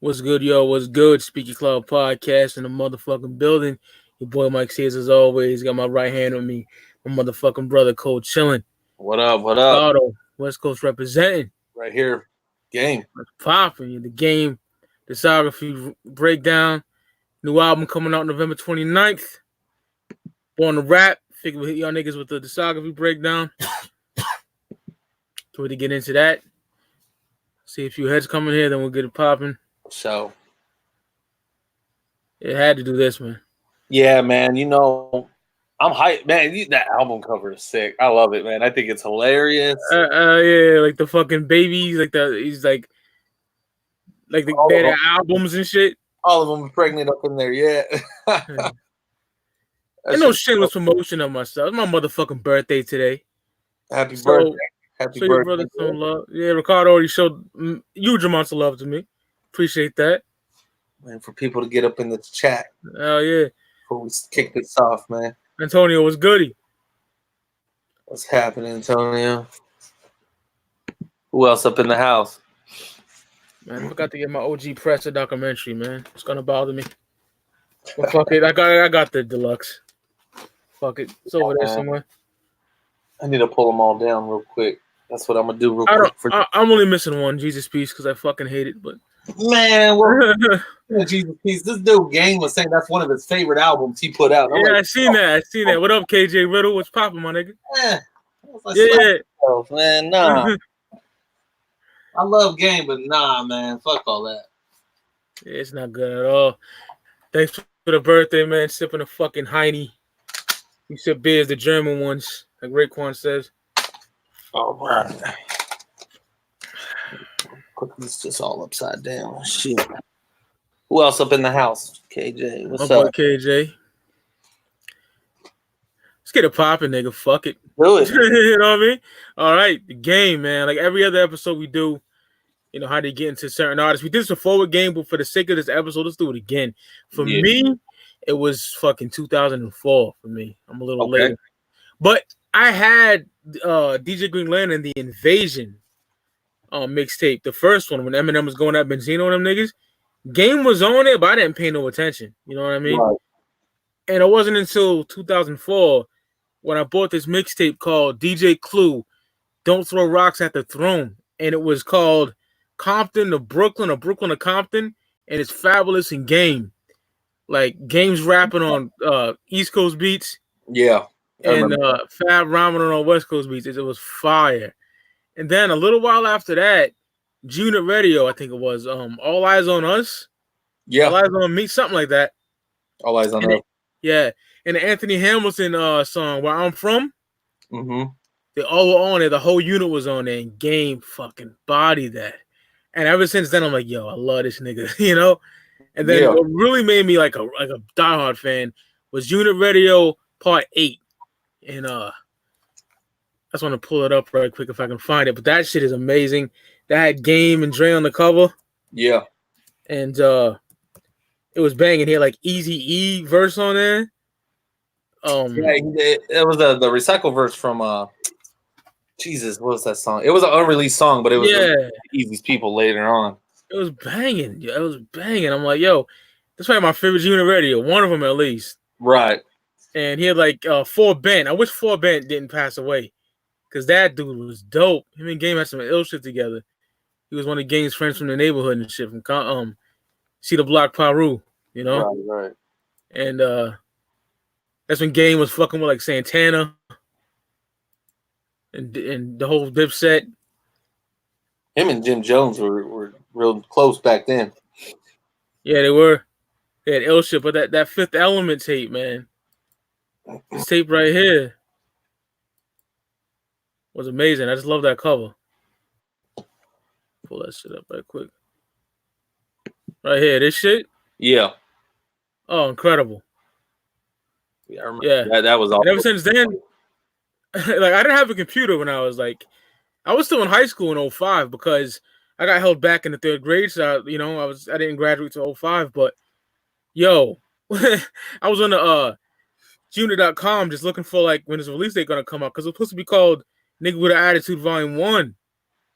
What's good, yo? What's good? Speak Ya Clout Podcast in the motherfucking building. Your boy Mike Sears, as always, got my right hand with me. My motherfucking brother, Cole, chilling. What up? What up? Auto, West Coast representing. Right here. Game. Popping. The game, Discography breakdown. New album coming out November 29th. Born to Rap. Figure we'll hit y'all niggas with the Discography breakdown. So we to get into that. See a few heads coming here, then we'll get it popping. So. It had to do this, man. Yeah, man. You know, I'm hyped, man. That album cover is sick. I love it, man. I think it's hilarious. Yeah, like the fucking babies, he's like the albums and shit. All of them pregnant up in there, yeah. Ain't no shameless promotion of myself. It's my motherfucking birthday today. Happy birthday. Happy birthday. Your brother some love. Yeah, Ricardo already showed huge amounts of love to me. Appreciate that. Man, for people to get up in the chat. Oh, yeah. Before we kick this off, man. Antonio, what's goody? What's happening, Antonio? Who else up in the house? Man, I forgot to get my OG Presser documentary, man. It's gonna bother me. But fuck it. I got the deluxe. Fuck it. It's over there somewhere. I need to pull them all down real quick. That's what I'm gonna do real quick. I'm only missing one, Jesus Peace, because I fucking hate it. But man, well, Jesus Peace. This dude Game was saying that's one of his favorite albums he put out. Yeah, I seen that. What up, KJ Riddle? What's poppin', my nigga? Yeah. Man, nah. I love Game, but nah, man. Fuck all that. Yeah, it's not good at all. Thanks for the birthday, man. Sipping a fucking Heine. You sip beers, the German ones, like Raekwon says. Oh, man. Put this just all upside down. Shit. Who else up in the house? KJ. What's up? KJ. Let's get it popping, nigga. Fuck it. Do it. You know what I mean? All right. The game, man. Like every other episode we do, you know, how they get into certain artists. We did this a forward game, but for the sake of this episode, let's do it again. For me, it was fucking 2004 for me. I'm a little later. But I had DJ Green Lantern and the Invasion mixtape, the first one, when Eminem was going at Benzino and them niggas. Game was on it, but I didn't pay no attention. You know what I mean? Right. And it wasn't until 2004 when I bought this mixtape called DJ Clue, Don't Throw Rocks at the Throne. And it was called Compton to Brooklyn or Brooklyn to Compton. And it's Fabulous and Game. Like, Game's rapping on East Coast beats. Yeah. And Fab rhyming on West Coast beats. It was fire. And then a little while after that, G-Unit Radio, I think it was, All Eyes on Us. Yeah. All Eyes on Me, something like that. All Eyes on Us. Yeah. And the Anthony Hamilton song, Where I'm From, mm-hmm. They all were on it. The whole unit was on there, and Game fucking bodied that. And ever since then, I'm like, yo, I love this nigga, you know? And then what really made me like a diehard fan was Unit Radio Part 8. And I just want to pull it up right quick if I can find it. But that shit is amazing. That had Game and Dre on the cover. Yeah. And it was banging. He had like Eazy-E verse on there. It was the recycle verse from Jesus, what was that song? It was an unreleased song, but it was Easy's People later on. It was banging. It was banging. I'm like, yo, that's probably my favorite Unit Radio. One of them at least. Right. And he had like 4 Bent. I wish 4 Bent didn't pass away. Because that dude was dope. Him and Game had some ill shit together. He was one of Game's friends from the neighborhood and shit from See the Block Paru, you know? Right. And that's when Game was fucking with like Santana and the whole Dipset. Him and Jim Jones were real close back then. Yeah, they were. They had ill shit, but that Fifth Element tape, man. This tape right here was amazing. I just love that cover. Pull that shit up right quick. Right here, this shit? Yeah. Oh, incredible. Yeah, I remember. That was awesome. And ever since then, like, I didn't have a computer when I was like, I was still in high school in 05 because I got held back in the 3rd grade. So, I didn't graduate till 05. But, yo, I was on the Junior.com just looking for, like, when his release date going to come out because it was supposed to be called Nigga With an Attitude Volume 1.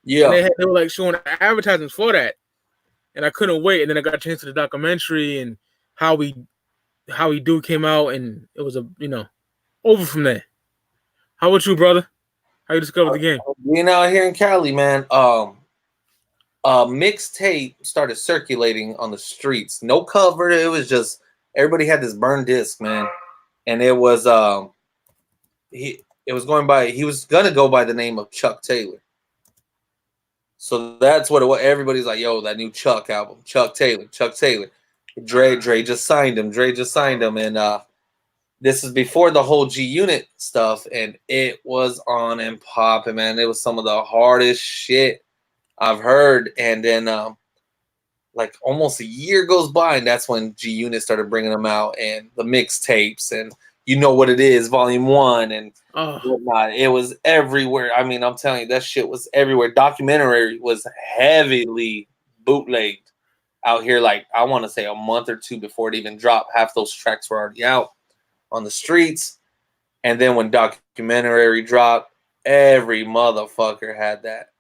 Yeah. And they were, like, showing advertisements for that. and I couldn't wait. And then I got a chance to the documentary and how we do came out, and it was over from there. How about you, brother? How you discovered the game? Being out here in Cali, man, a mixtape started circulating on the streets. No cover. It was just everybody had this burned disc, man, and it was he was gonna go by the name of Chuck Taylor. So that's what it was. Everybody's like, yo, that new Chuck album, Chuck Taylor. Dre just signed him. And this is before the whole G Unit stuff, and it was on and popping, man. It was some of the hardest shit I've heard. And then like almost a year goes by, and that's when G Unit started bringing them out, and the mixtapes, and You Know What It Is, Volume 1, and whatnot. It was everywhere. I mean, I'm telling you, that shit was everywhere. Documentary was heavily bootlegged out here, like, I want to say a month or two before it even dropped. Half those tracks were already out on the streets. And then when Documentary dropped, every motherfucker had that.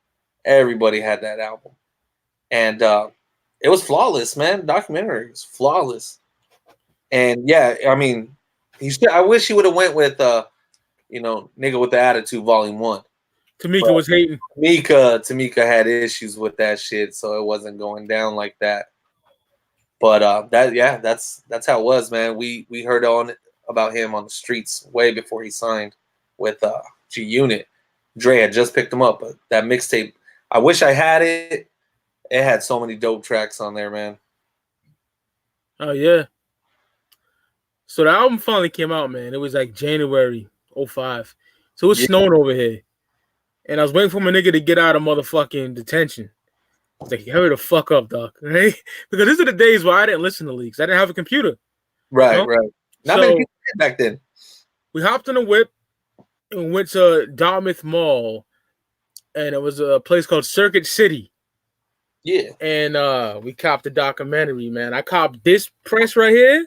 Everybody had that album. And it was flawless, man. Documentary was flawless. And yeah, I mean, I wish he would have went with Nigga with the Attitude Volume 1. Tamika was hating. Tamika had issues with that shit, so it wasn't going down like that. But that's how it was, man. We heard about him on the streets way before he signed with G Unit. Dre had just picked him up, but that mixtape, I wish I had it. It had so many dope tracks on there, man. Oh yeah. So the album finally came out, man. It was like January 2005. So it was snowing over here. And I was waiting for my nigga to get out of motherfucking detention. I was like, hurry the fuck up, dog. Right? Because these are the days where I didn't listen to leaks. I didn't have a computer. Right. Not many people did back then. We hopped in a whip and went to Dartmouth Mall. And it was a place called Circuit City. Yeah. And we copped the documentary, man. I copped this press right here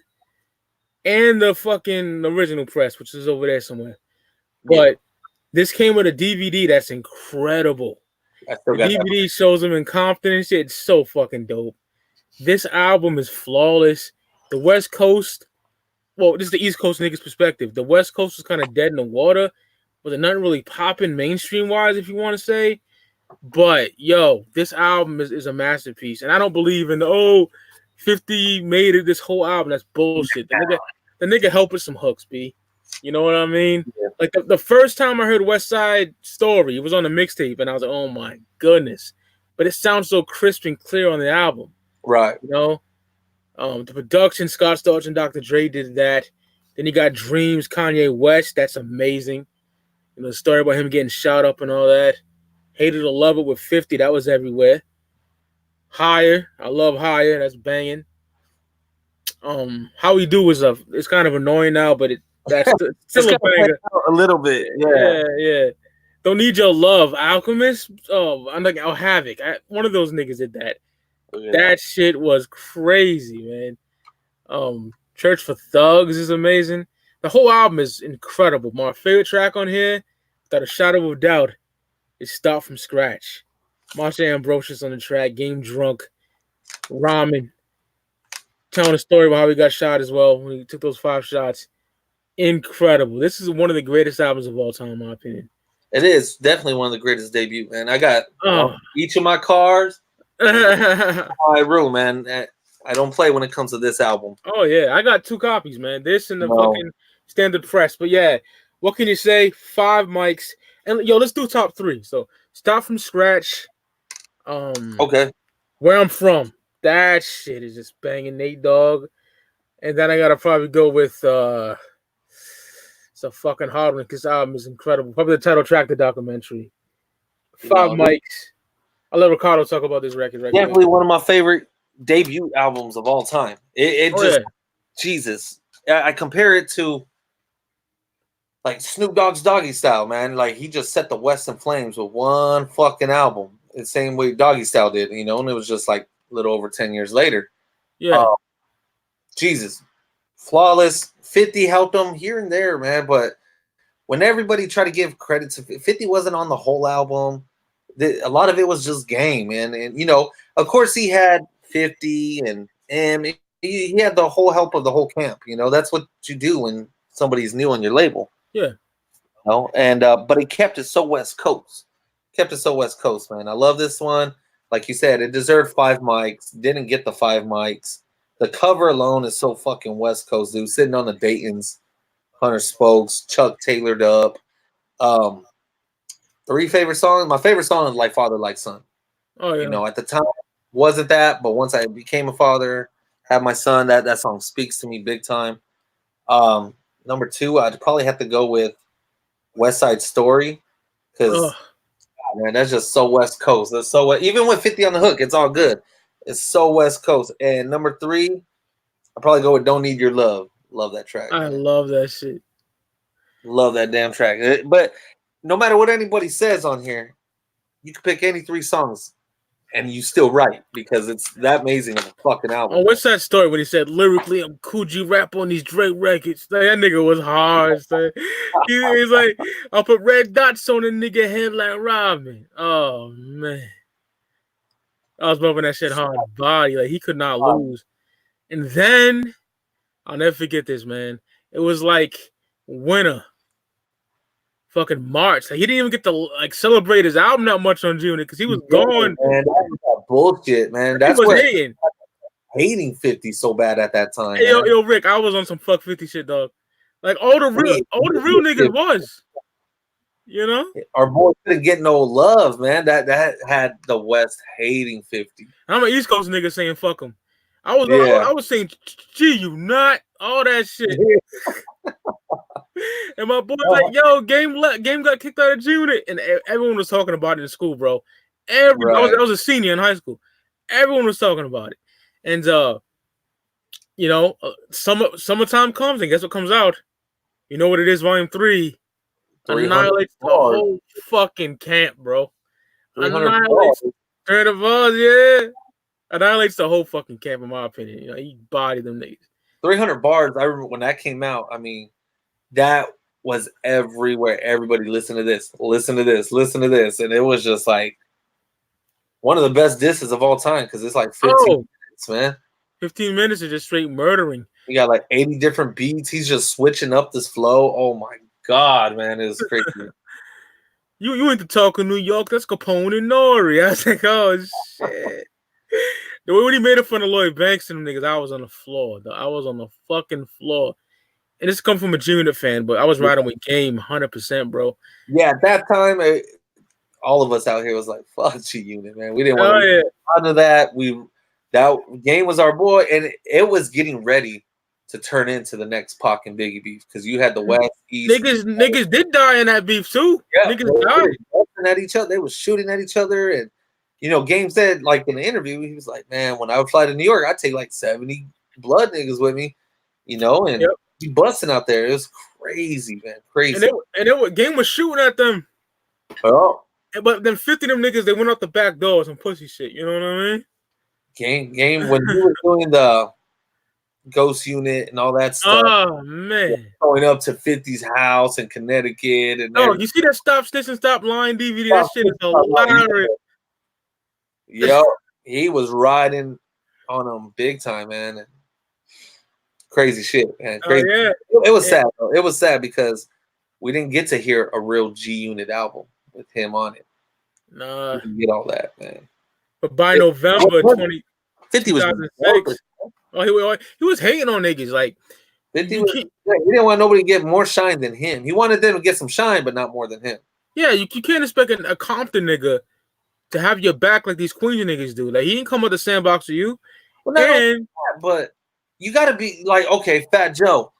and the fucking original press, which is over there somewhere. But this came with a DVD that's incredible. The DVD shows them in Compton and shit. It's so fucking dope. This album is flawless. The West Coast, well, this is the East Coast niggas' perspective. The West Coast was kind of dead in the water, but there's nothing really popping mainstream-wise, if you want to say. But, yo, this album is a masterpiece. And I don't believe in 50 made it this whole album. That's bullshit. The nigga helped with some hooks, B. You know what I mean? Yeah. Like the first time I heard West Side Story, it was on the mixtape, and I was like, oh my goodness. But it sounds so crisp and clear on the album. Right. You know? The production, Scott Storch and Dr. Dre did that. Then you got Dreams, Kanye West. That's amazing. You know, the story about him getting shot up and all that. Hated to Love It with 50. That was everywhere. Higher. I love Higher. That's banging. How We Do is it's kind of annoying now, but that's still a banger. A little bit. Yeah. Don't Need Your Love. Alchemist. I'm like, Havoc. One of those niggas did that. Yeah. That shit was crazy, man. Church for Thugs is amazing. The whole album is incredible. My favorite track on here, without a shadow of a doubt, is Start From Scratch. Marsha Ambrosius on the track, Game Drunk, Ramen, telling a story about how he got shot as well when he took those 5 shots. Incredible. This is one of the greatest albums of all time, in my opinion. It is definitely one of the greatest debut, man. I got each of my cars in my room, man. I don't play when it comes to this album. Oh, yeah. I got 2 copies, man. This and the fucking standard press. But, yeah, what can you say? 5 mics. And, yo, let's do top 3. So, Start From Scratch. Okay. Where I'm From. That shit is just banging, Nate Dogg. And then I got to probably go with it's a fucking hard one because the album is incredible. Probably the title track, the documentary. 5 mics. I'll let Ricardo talk about this record. Definitely one of my favorite debut albums of all time. Jesus. I compare it to like Snoop Dogg's Doggy Style, man. Like he just set the West in flames with one fucking album. The same way Doggy Style did, and it was just like a little over 10 years later. Yeah. Jesus. Flawless. 50 helped him here and there, man. But when everybody tried to give credit to 50 wasn't on the whole album. A lot of it was just game, man. And, of course he had 50 and M. He had the whole help of the whole camp. That's what you do when somebody's new on your label. Yeah. And but he kept it so West Coast. Man. I love this one. Like you said, it deserved 5 mics. Didn't get the 5 mics. The cover alone is so fucking West Coast, dude. Sitting on the Dayton's, Hunter Spokes, Chuck tailored up. 3 favorite songs. My favorite song is Like Father, Like Son. Oh yeah. At the time wasn't that, but once I became a father, had my son, that song speaks to me big time. Number 2, I'd probably have to go with West Side Story, because man, that's just so West Coast. That's so even with 50 on the Hook, it's all good. It's so West Coast. And number 3, I'll probably go with Don't Need Your Love. Love that track. I love that shit. Love that damn track. But no matter what anybody says on here, you can pick any 3 songs and you still right, because it's that amazing of a fucking album. Oh, what's that story when he said lyrically, I'm Coogee rap on these Drake records? That nigga was hard. He's like, I'll put red dots on a nigga head like Robin. Oh man. I was bumping that shit hard body. Like he could not lose. And then I'll never forget this, man. It was like winter. Fucking March. Like, he didn't even get to celebrate his album that much on June because he was gone. Man, that was bullshit, man. That's what hating 50 so bad at that time. Hey, yo, Rick, I was on some fuck 50 shit, dog. Like all the real niggas was. Our boy couldn't get no love, man. That had the West hating 50. I'm an East Coast nigga saying fuck him. I was saying, gee, you not all that shit. And my boy's like, yo, game got kicked out of G-Unit. And everyone was talking about it in school, bro. I was a senior in high school. Everyone was talking about it. And, summertime comes, and guess what comes out? You know what it is, Volume 3? Annihilates the whole fucking camp, bro. Annihilates 300 bars, yeah. Annihilates the whole fucking camp, in my opinion. He bodied them niggas. 300 bars, I remember when that came out, I mean, that was everywhere. Everybody listen to this. And it was just like one of the best disses of all time, because it's like 15 minutes, man. 15 minutes of just straight murdering. You got like 80 different beats. He's just switching up this flow. Oh my God, man. It was crazy. You went to talk in New York. That's Capone and Nori. I was like, oh, shit. The way when he made it fun of Lloyd Banks and them niggas, I was on the floor. I was on the fucking floor. And this come from a G-Unit fan, but I was riding with Game 100%, bro. Yeah, at that time, all of us out here was like, fuck G-Unit, man. We didn't want to out of that. That Game was our boy, and it was getting ready to turn into the next Pac and Biggie beef, because you had the West, East. Niggas did die in that beef, too. Yeah, niggas died. At each other. They was shooting at each other, and Game said, like, in the interview, he was like, man, when I would fly to New York, I'd take like 70 blood niggas with me, and he busting out there. It was crazy, man. Crazy. And Game was shooting at them. Oh. But then 50 of them niggas, they went out the back door, some pussy shit. You know what I mean? Game when you were doing the Ghost Unit and all that stuff. Oh, man. Going up to 50's house in Connecticut. And you see that Stop Stitch and Stop Line DVD? That shit is hilarious. Yo, he was riding on them big time, man. Crazy shit, man. Crazy. Oh, yeah. It was sad, though. It was sad because we didn't get to hear a real G-Unit album with him on it. Nah. We didn't get all that, man. But by November 50 was 2006, he was hating on niggas. Like, 50 he didn't want nobody to get more shine than him. He wanted them to get some shine, but not more than him. Yeah, you can't expect a Compton nigga to have your back like these Queens niggas do. Like, he didn't come out the sandbox with you. Well, but you got to be like, okay, Fat Joe,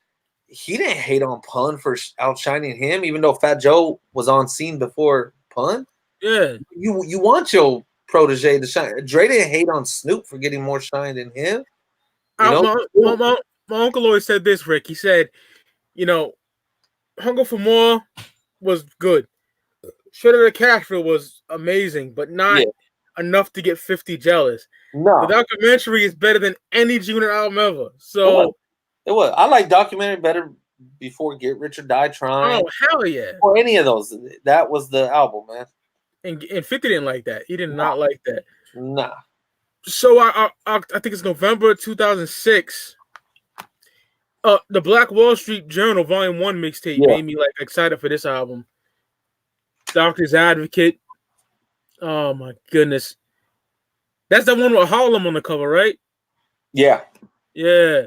he didn't hate on Pun for outshining him, even though Fat Joe was on scene before Pun. Yeah. You want your protege to shine. Dre didn't hate on Snoop for getting more shine than him. My uncle always said this, Rick. He said, Hunger for More was good. Straight Outta Cashville was amazing, but not enough to get 50 jealous. No. The documentary is better than any G-Unit album ever. So it was. I like documentary better before Get Rich or Die Trying. Oh, hell yeah. Or any of those. That was the album, man. And 50 didn't like that. He did not like that. Nah. So I think it's November 2006. The Black Wall Street Journal Volume 1 mixtape Yeah, made me like excited for this album. Doctor's Advocate. Oh my goodness. That's the one with Harlem on the cover, right? yeah. Yeah.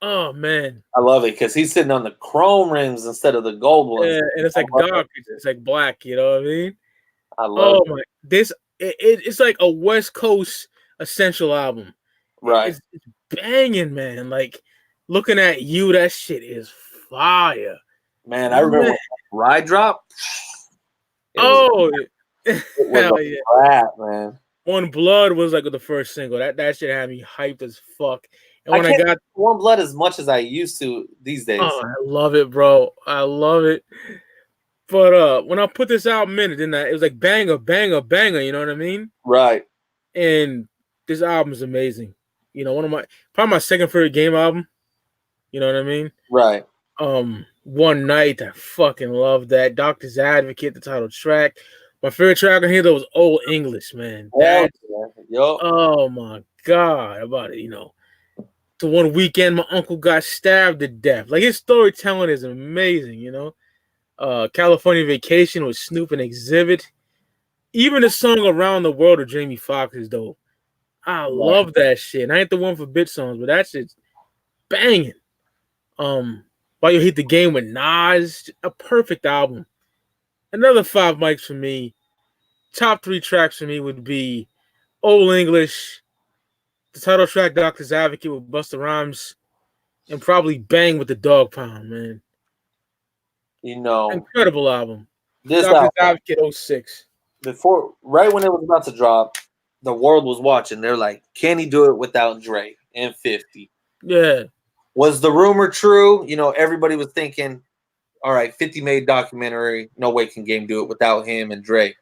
Oh man. I love it because he's sitting on the chrome rims instead of the gold ones. Yeah, and it's like dark. It's like black. You know what I mean? I love Oh it. my. It's like a West Coast essential album. Right. It's banging, man. Like looking at you, that shit is fire. Man, I remember when Ride Drop. It was Hell yeah. rap, man. One Blood was like the first single. That shit had me hyped as fuck. And when I got One Blood as much as I used to these days. Oh, I love it, bro. I love it. But when I put this album in, it was like banger, banger, banger. You know what I mean? Right. And this album is amazing. You know, probably my second favorite game album. You know what I mean? Right. One Night, I fucking love that. Doctor's Advocate, the title track. My favorite track on here though was Old English, man. Oh my god, about it, you know. The one weekend my uncle got stabbed to death. Like his storytelling is amazing, you know. California Vacation with Snoop and Exhibit. Even the song Around the World of Jamie Foxx is dope. I love that shit. And I ain't the one for bit songs, but that shit's banging. While You Hit the Game with Nas, a perfect album. Another 5 mics for me. Top 3 tracks for me would be Old English, the title track Doctor's Advocate with Busta Rhymes, and probably Bang with the Dog Pound, man. You know, incredible album. This Doctor's Advocate 06. Right when it was about to drop, the world was watching. They're like, can he do it without Dre and 50? Yeah. Was the rumor true? You know, everybody was thinking, all right, 50 made documentary. No way can Game do it without him and Dre.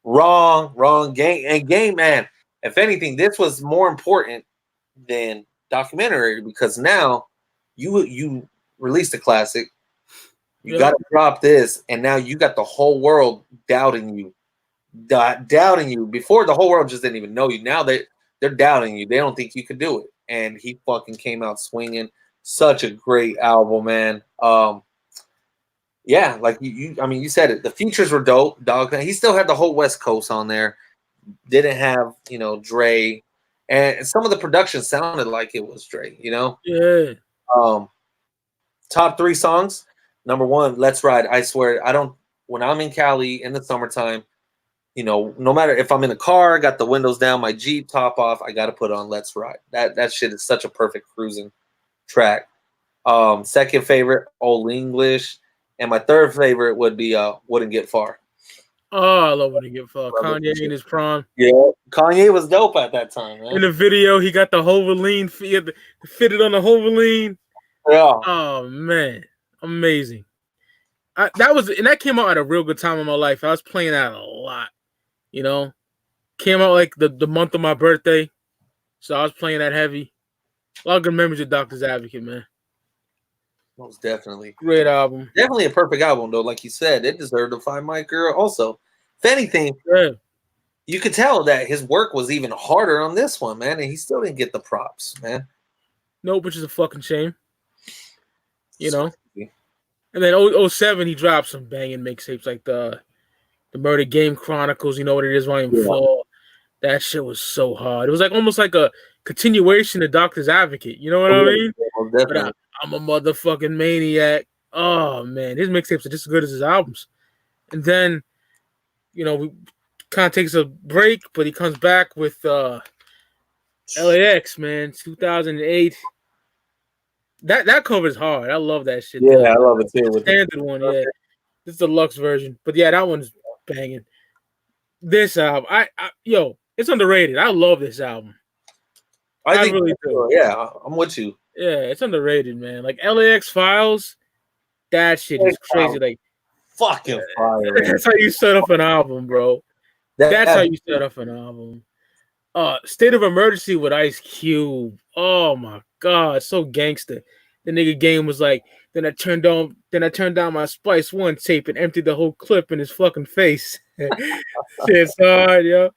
Wrong. Game, man. If anything, this was more important than documentary because now you released a classic. You got to drop this, and now you got the whole world doubting you. Before, the whole world just didn't even know you. Now they're doubting you. They don't think you could do it. And he fucking came out swinging. Such a great album, man. Yeah, like you said it. The features were dope. Dog. He still had the whole West Coast on there. Didn't have, Dre, and some of the production sounded like it was Dre. Yeah. Top 3 songs. Number 1, Let's Ride. I swear, when I'm in Cali in the summertime, no matter if I'm in a car, got the windows down, my Jeep top off, I got to put on Let's Ride. That shit is such a perfect cruising track. Second favorite, Old English. And my third favorite would be Wouldn't Get Far. Oh, I love Wouldn't Get Far. Kanye in his prom. Yeah, Kanye was dope at that time, man. In the video, he got the Hoverline fitted on the Hoverline. Yeah. Oh man, amazing. That came out at a real good time in my life. I was playing that a lot. Came out like the month of my birthday, so I was playing that heavy. A lot of good memories of Doctor's Advocate, man. Most definitely. Great album. Definitely a perfect album, though. Like you said, it deserved a 5 mic girl. Also, if anything, you could tell that his work was even harder on this one, man, and he still didn't get the props, man. Nope, which is a fucking shame. And then 07, he dropped some banging mixtapes like the Murder Game Chronicles. You know what it is, Volume 4. That shit was so hard. It was like almost like a continuation of Doctor's Advocate. You know what I mean? Definitely. I'm a motherfucking maniac. Oh man, his mixtapes are just as good as his albums. And then, we kind of takes a break, but he comes back with LAX, man, 2008. That cover is hard. I love that shit. Yeah, I love it too. The standard one, yeah. This is the Lux version, but yeah, that one's banging. This album, it's underrated. I love this album. I think really do. Yeah, I'm with you. Yeah, it's underrated, man. Like LAX Files, that shit is crazy. Like fucking fire. That's how you set up an album, bro. That's how you set up an album. State of Emergency with Ice Cube. Oh my god, so gangster. The nigga Game was like, then I turned down my Spice One tape and emptied the whole clip in his fucking face. Shit's hard, yo.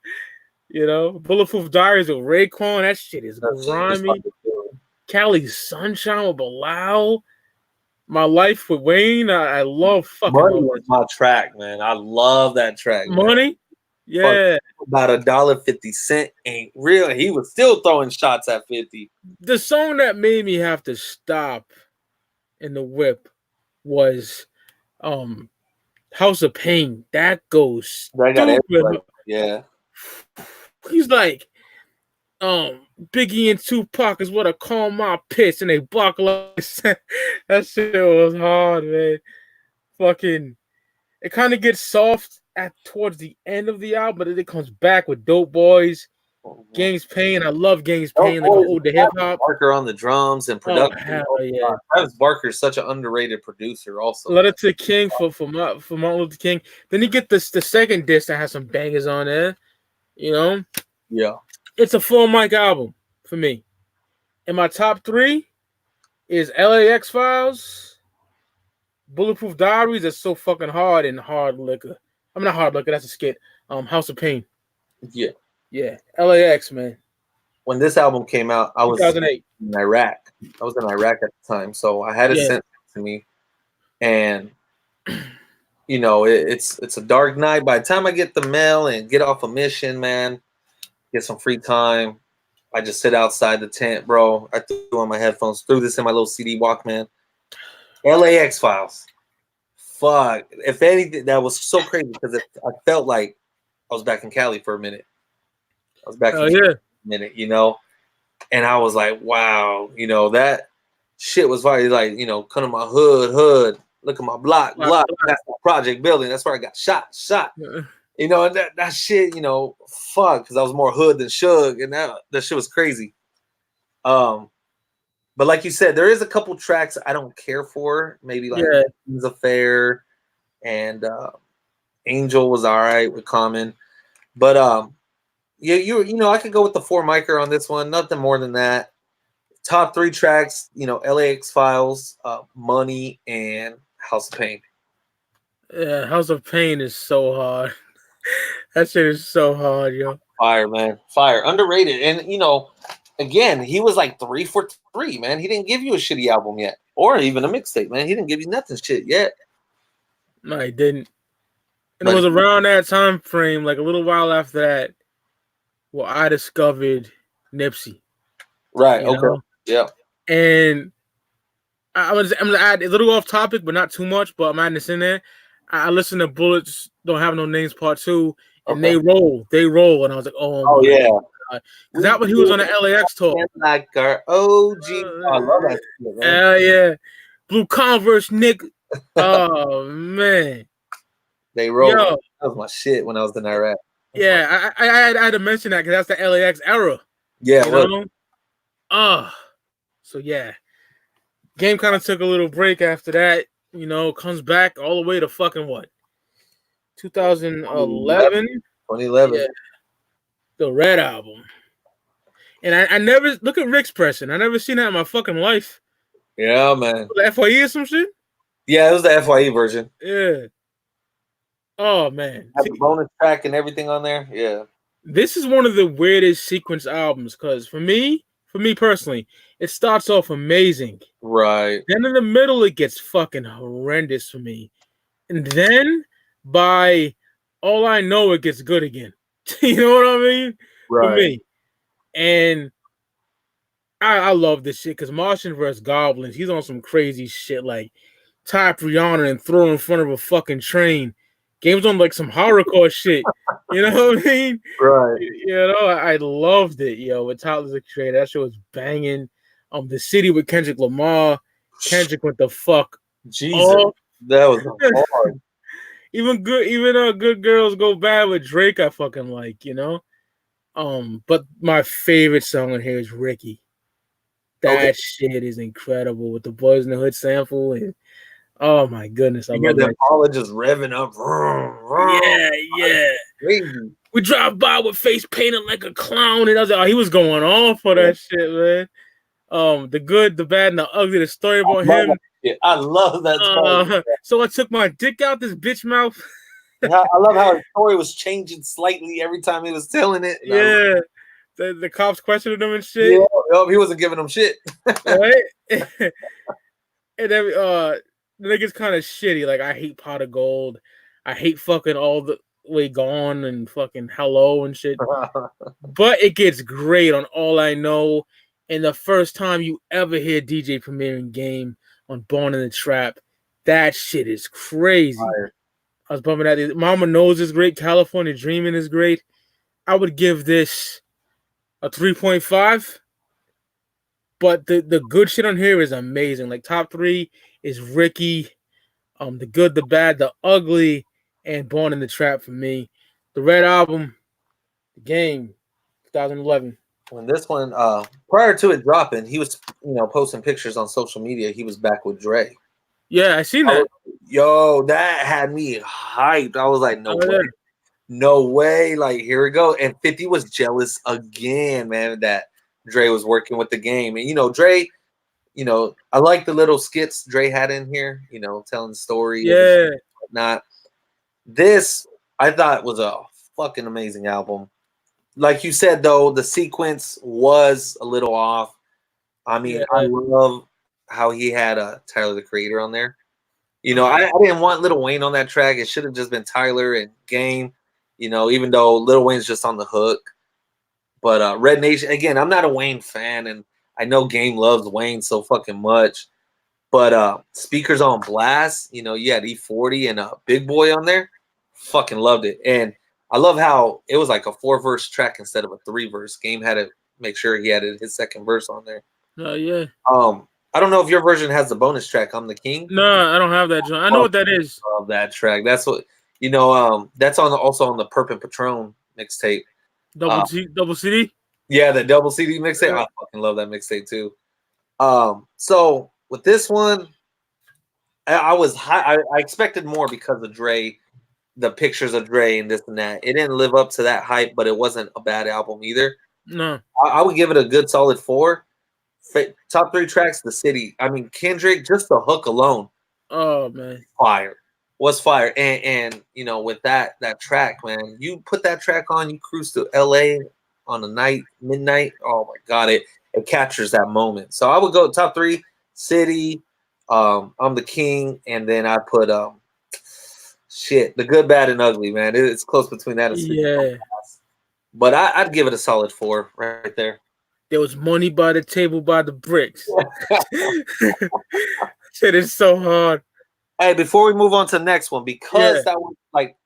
You know, Bulletproof Diaries with Raekwon. That shit is grimy. Cali's Sunshine with Bilal. My Life with Wayne. I love fucking Money was my track, man. I love that track. Money. Man. Yeah. About $1.50 ain't real. He was still throwing shots at 50. The song that made me have to stop in the whip was House of Pain. That goes I got stupid. Yeah. He's like, Biggie and Tupac is what I call my pitch, and they block like that shit was hard, man. Fucking, it kind of gets soft towards the end of the album, but then it comes back with Dope Boys, Games Pain. I love Games Pain, like the hip hop. Barker on the drums and production. Oh, yeah. Travis Barker is such an underrated producer, also. Letter to King for Martin Luther King. Then you get the second disc that has some bangers on there. You know? Yeah. It's a full mic album for me. And my top 3 is LAX Files, Bulletproof Diaries. That's so fucking hard, and Hard Liquor. I'm not Hard Liquor. That's a skit. House of Pain. Yeah. Yeah. LAX, man. When this album came out, I was 2008. in Iraq. I was in Iraq at the time, so I had it sent to me, and you know, it's a dark night. By the time I get the mail and get off a mission, man, get some free time, I just sit outside the tent, bro. I threw on my headphones, threw this in my little CD Walkman. LAX Files. Fuck. If anything, that was so crazy because I felt like I was back in Cali for a minute. I was back in Cali for a minute, you know? And I was like, wow, you know, that shit was probably like, you know, come to my hood. Look at my block. That's my project building. That's where I got shot. You know, and that shit, you know, fuck, because I was more hood than Suge, and that shit was crazy. But like you said, there is a couple tracks I don't care for. Maybe like King's Affair and Angel was all right with Common. But you know, I could go with the 4-micer on this one. Nothing more than that. Top 3 tracks, you know, LAX Files, Money, and House of Pain. Yeah, House of Pain is so hard. That shit is so hard, yo. Fire, man. Fire. Underrated. And, you know, again, he was like 3 for 3, man. He didn't give you a shitty album yet. Or even a mixtape, man. He didn't give you nothing shit yet. No, he didn't. And it was around that time frame, like a little while after that, where I discovered Nipsey. Right. Okay. Know? Yeah. And I'm gonna add a little off topic, but not too much. But I'm adding this in there. I listened to Bullets Don't Have No Names Part 2, and they roll, and I was like, oh yeah, because that when he was on the LAX tour. Like our OG, I love that shit, man. Hell yeah, Blue Converse, Nick. Oh man, they roll. That was my shit when I was in Iraq. Yeah, I had to mention that because that's the LAX era. Yeah, you know? So yeah, game kind of took a little break after that. You know, comes back all the way to fucking what? 2011? 2011. Yeah. The Red Album. And I never look at Rick's pressing. I never seen that in my fucking life. Yeah, man. The FYE or some shit? Yeah, it was the FYE version. Yeah. Oh man. Have a bonus track and everything on there. Yeah. This is one of the weirdest sequence albums because for me personally, it starts off amazing. Right. Then in the middle, it gets fucking horrendous for me. And then by All I Know, it gets good again. You know what I mean? Right. For me. And I love this shit because Martian vs. Goblins, he's on some crazy shit like tie Brianna and throw her in front of a fucking train. Game's on like some horrorcore shit. You know what I mean? Right. You know, I loved it, yo. With Tyler the Creator, that shit was banging. The City with Kendrick Lamar. Kendrick with the fuck. Jesus, that was hard. Even Good Girls Go Bad with Drake, I fucking like, you know. But my favorite song on here is Ricky. That shit is incredible with the Boys in the Hood sample and oh my goodness, I love that. Paula just revving up. Yeah. Crazy. We drive by with face painted like a clown, and I was like, he was going on for that shit, man. The Good, the Bad, and the Ugly. The story about him. I love that. So I took my dick out this bitch mouth. I love how his story was changing slightly every time he was telling it. Yeah, the cops questioning him and shit. Yeah, he wasn't giving them shit. Right? And then the nigga's kind of shitty. Like, I hate pot of gold. I hate fucking all the way gone and fucking hello and shit. But it gets great on All I Know. And the first time you ever hear DJ premiering Game on Born in the Trap, that shit is crazy. Fire. I was bumping that. Mama Knows is great. California Dreaming is great. I would give this a 3.5. But the good shit on here is amazing. Like, top 3 is Ricky, The Good, the Bad, the Ugly, and Born in the Trap for me. The Red Album, The Game, 2011. When this one, prior to it dropping, he was, posting pictures on social media. He was back with Dre. Yeah, I seen that. Yo, that had me hyped. I was like, no way. Yeah. No way. Like, here we go. And 50 was jealous again, man, that Dre was working with the Game. And, Dre, I like the little skits Dre had in here, telling stories. Yeah. And whatnot. This, I thought, was a fucking amazing album. Like you said, though, the sequence was a little off. I mean, Yeah. I love how he had Tyler, the Creator, on there. I didn't want Lil Wayne on that track. It should have just been Tyler and Game, even though Lil Wayne's just on the hook. But Red Nation, again, I'm not a Wayne fan, and I know Game loves Wayne so fucking much. But Speakers on Blast, you had E40 and Big Boy on there. Fucking loved it. And I love how it was like a 4-verse track instead of a 3-verse. Game had to make sure he had his second verse on there. Yeah. I don't know if your version has the bonus track, I'm the King. No, I don't have that, John. I know what that is. I love that track. That's what that's also on the Perp and Patron mixtape. Double CD? Yeah, the double CD mixtape. Yeah. I fucking love that mixtape too. So with this one, I was high. I expected more because of Dre, the pictures of Dre and this and that. It didn't live up to that hype, but it wasn't a bad album either. No. I would give it a good solid 4. Top 3 tracks, The City. I mean, Kendrick, just the hook alone. Oh, man. Fire. Was fire. And with that track, man, you put that track on, you cruise to LA on a night, midnight. Oh my God, it captures that moment. So I would go top 3, City, I'm the King, and then I put The Good, Bad, and Ugly, man. It's close between that and City. Yeah. But I'd give it a solid 4 right there. There was money by the table by the bricks. Shit is so hard. Hey, before we move on to the next one, because that was like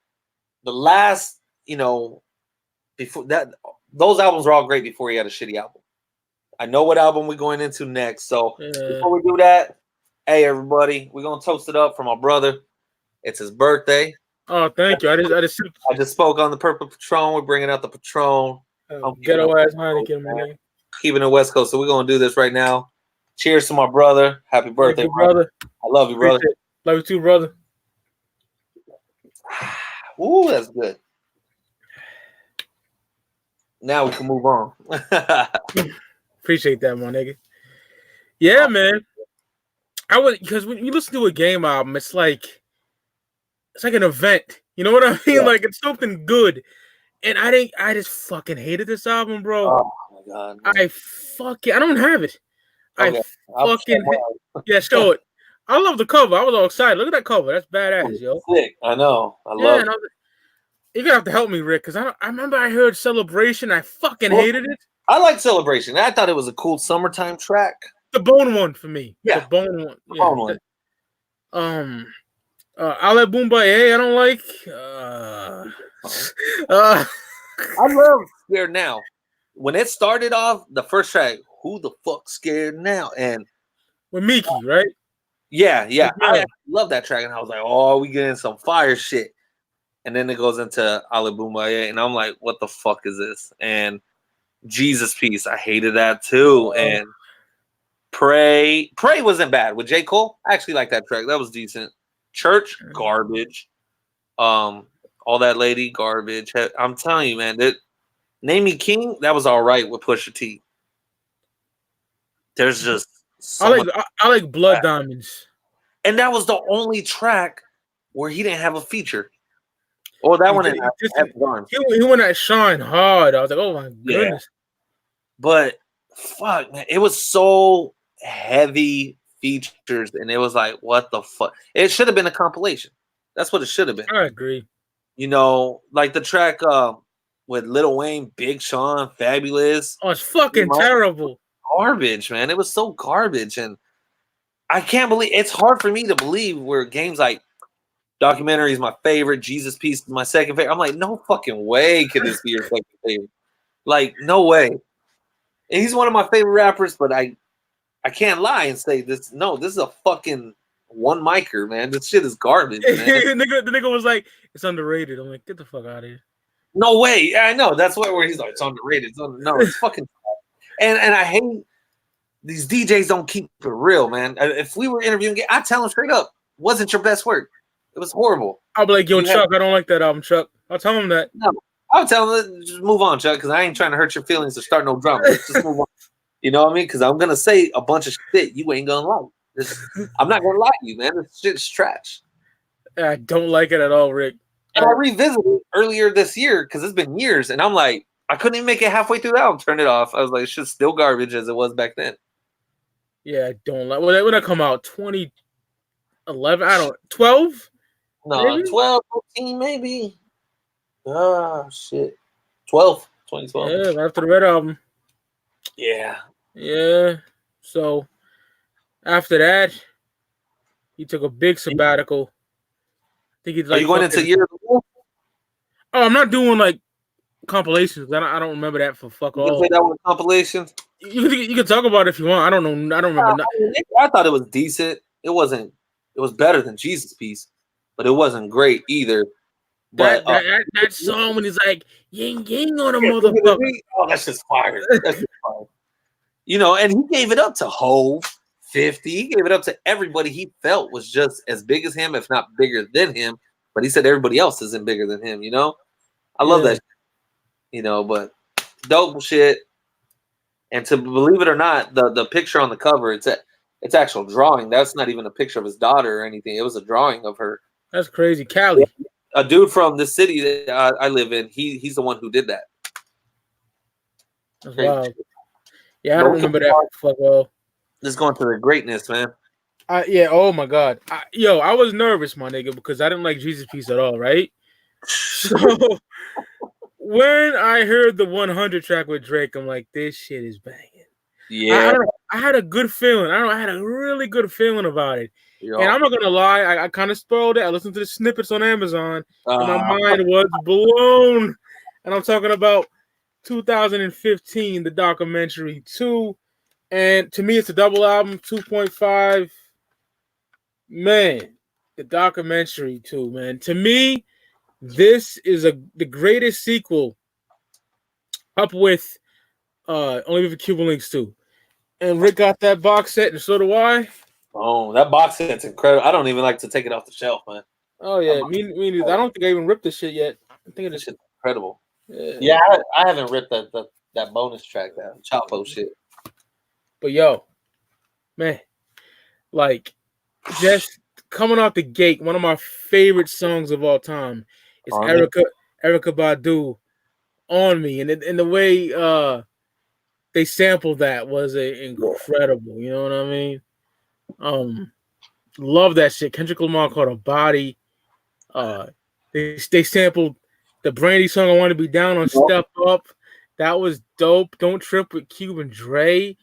the last, before that, those albums were all great before he had a shitty album. I know what album we're going into next. So before we do that, hey everybody, we're gonna toast it up for my brother. It's his birthday. Oh, thank you. I just spoke on the Purple Patron. We're bringing out the Patron. Ghetto ass Heineken, man. Keeping it West Coast. So we're gonna do this right now. Cheers to my brother. Happy birthday, brother. I love you, brother. Love you too, brother. Ooh, that's good. Now we can move on. Appreciate that, my nigga. Yeah, man. Because when you listen to a Game album, it's like an event. You know what I mean? Yeah. Like, it's something good. And I just fucking hated this album, bro. Oh my God. Man. I don't have it. Okay. Yeah, show it. I love the cover. I was all excited. Look at that cover. That's badass, yo. Sick. I know. I love it. You're gonna have to help me, Rick, because I remember I heard Celebration. I fucking hated it. I like Celebration. I thought it was a cool summertime track. The Bone one for me. Yeah. The Bone one. The Bone one. Ale Boombaye, I don't like. I love Scared Now. When it started off, the first track, Who the Fuck Scared Now? And with Miki, right? Yeah. I love that track. And I was like, oh, we getting some fire shit. And then it goes into Ale Boombaye. And I'm like, what the fuck is this? And Jesus Piece, I hated that too. And Pray wasn't bad. With J. Cole, I actually like that track. That was decent. Church, garbage. All That Lady, garbage. I'm telling you, man, that Name Me King, that was all right with Pusha T. There's just I like Blood Diamonds. And that was the only track where he didn't have a feature. Oh, that one. He went at Shine hard. I was like, oh my goodness. But fuck, man, it was so heavy features, and it was like, what the fuck? It should have been a compilation. That's what it should have been. I agree. You know, like the track with Lil Wayne, Big Sean, Fabulous. Oh, it's fucking terrible. Garbage, man. It was so garbage, and I can't believe it's hard for me to believe where games like Documentary is my favorite, Jesus Piece is my second favorite. I'm like, no fucking way could this be your second favorite. Like, no way. And he's one of my favorite rappers, but I can't lie and say this. No, this is a fucking one micer, man. This shit is garbage, man. the nigga was like, it's underrated. I'm like, get the fuck out of here. No way. Yeah, I know. That's where he's like, it's underrated. No, it's fucking. And I hate these DJs don't keep it real, man. If we were interviewing, I tell them straight up, wasn't your best work. It was horrible. I'll be like, yo, Chuck, I don't like that album, Chuck. I'll tell him that. No, I'll tell him, just move on, Chuck, because I ain't trying to hurt your feelings or start no drama. Just move on. You know what I mean? Because I'm going to say a bunch of shit you ain't going to like. I'm not going to lie to you, man. This shit's trash. I don't like it at all, Rick. And I revisited it earlier this year because it's been years, and I'm like, I couldn't even make it halfway through the album. Turn it off. I was like, shit's still garbage as it was back then. Yeah, I don't like. When that come out? 2011? 12? No, maybe? 12, 14, maybe. Shit. 12, 2012. Yeah, right after the Red Album. Yeah. Yeah. So, after that, he took a big sabbatical. I think he's like. Are you going into years? Oh, I'm not doing like compilations. I don't remember that for fuck all. You can say that one compilation? You can talk about it if you want. I don't know. I don't remember. I thought it was decent. It wasn't. It was better than Jesus Piece, but it wasn't great either. But that song when he's like ying ying on a motherfucker. Oh, that's just fire. That's just fire. You know, and he gave it up to Hove, 50. He gave it up to everybody he felt was just as big as him, if not bigger than him. But he said everybody else isn't bigger than him. You know, I love that. You know, but dope shit. And to believe it or not, the picture on the cover, it's actual drawing. That's not even a picture of his daughter or anything. It was a drawing of her. That's crazy. Cali. A dude from the city that I live in, he's the one who did that. That's wild. Yeah, I don't remember that. Fuck all. Just going to the greatness, man. Yeah, oh my God. I was nervous, my nigga, because I didn't like Jesus Piece at all, right? So when I heard the 100 track with Drake, I'm like, this shit is banging. Yeah. I had a good feeling. I had a really good feeling about it. Yo. And I'm not gonna lie, I kind of spoiled it. I listened to the snippets on Amazon, and my mind was blown. And I'm talking about 2015, the documentary 2. And to me, it's a double album, 2.5. Man, the documentary 2, man. To me, this is the greatest sequel, up with Only with Cuban Links 2. And Rick got that box set, and so do I. Oh, that box set's incredible. I don't even like to take it off the shelf, man. Oh yeah, me neither. I don't think I even ripped this shit yet. I think this shit's incredible. Yeah, I haven't ripped that bonus track, that Chapo shit. But yo, man, like just coming off the gate, one of my favorite songs of all time is Erykah Badu, On Me, and the way they sampled that was incredible. You know what I mean? Love that shit. Kendrick Lamar called a body. They sampled the Brandy song I Want to Be Down on Step Up. That was dope. Don't Trip with Cube and Dre.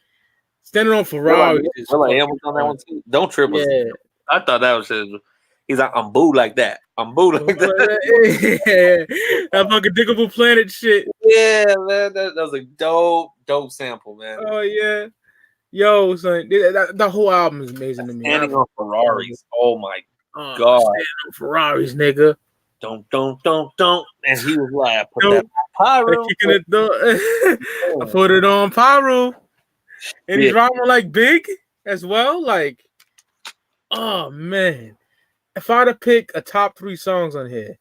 Standing on Ferrari. On that one too. Don't Trip was. Yeah. I thought that was his. He's like, I'm booed like that. I'm booed like that. Yeah. That fucking Diggable Planet shit. Yeah, man. That was a dope sample, man. Oh yeah. Yo, son, the whole album is amazing to me. Standing on Ferraris. Oh my God. Standing on Ferraris, nigga. Don't. And he was like, I put that pyro. I put it on pyro. And he's rhyming like Big as well. Like, oh man. If I had to pick a top 3 songs on here.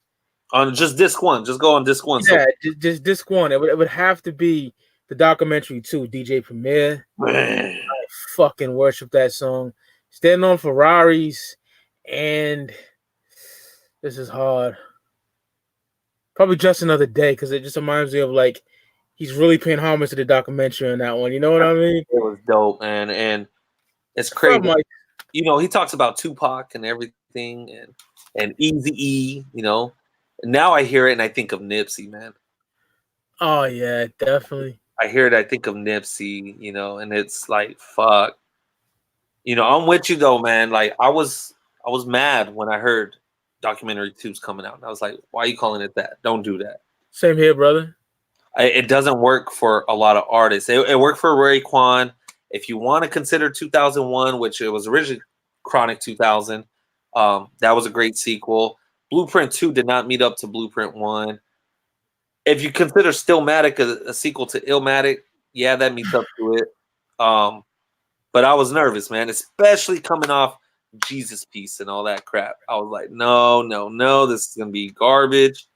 On just disc 1. Just go on disc 1. Yeah, just disc 1. It would have to be the documentary 2, DJ Premier. Man. I fucking worship that song. Standing on Ferraris, and this is hard. Probably Just Another Day, because it just reminds me of like he's really paying homage to the documentary on that one. You know what I mean? It was dope, man, and it's From crazy. like, He talks about Tupac and everything, and Eazy-E. Now I hear it and I think of Nipsey, man. oh yeah, definitely. I hear it, I think of Nipsey, and it's like fuck. I'm with you though, man. Like I was mad when I heard documentary 2's coming out. And I was like, why are you calling it that? Don't do that. Same here, brother. It doesn't work for a lot of artists. It worked for Raekwon. If you want to consider 2001, which it was originally Chronic 2000, that was a great sequel. Blueprint 2 did not meet up to Blueprint 1. If you consider Stillmatic a sequel to Illmatic, yeah, that meets up to it. But I was nervous, man, especially coming off Jesus Piece and all that crap. I was like, no, this is going to be garbage.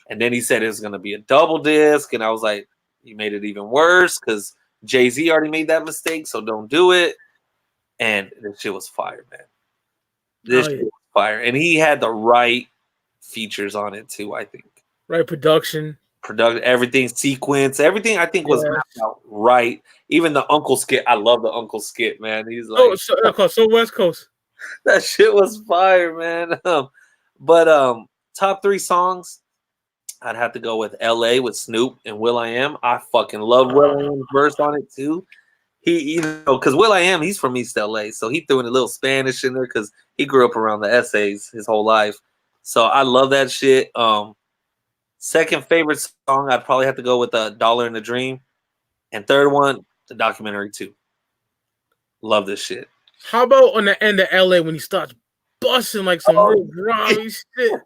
And then he said it was going to be a double disc. And I was like, you made it even worse because Jay-Z already made that mistake, so don't do it. And this shit was fire, man. This shit was fire. And he had the right features on it, too, I think. Right production. Everything, sequence, everything I think was mapped out right. Even the Uncle skit. I love the Uncle skit, man. He's like, so West Coast. That shit was fire, man. But top 3 songs, I'd have to go with LA with Snoop and will.i.am. I fucking love will.i.am's verse on it too. He, because will.i.am, he's from East LA, so he threw in a little Spanish in there because he grew up around the essays his whole life. So I love that shit. Second favorite song, I'd probably have to go with Dollar in a Dream. And third one, the documentary 2. Love this shit. How about on the end of LA when he starts busting like some real grimy shit?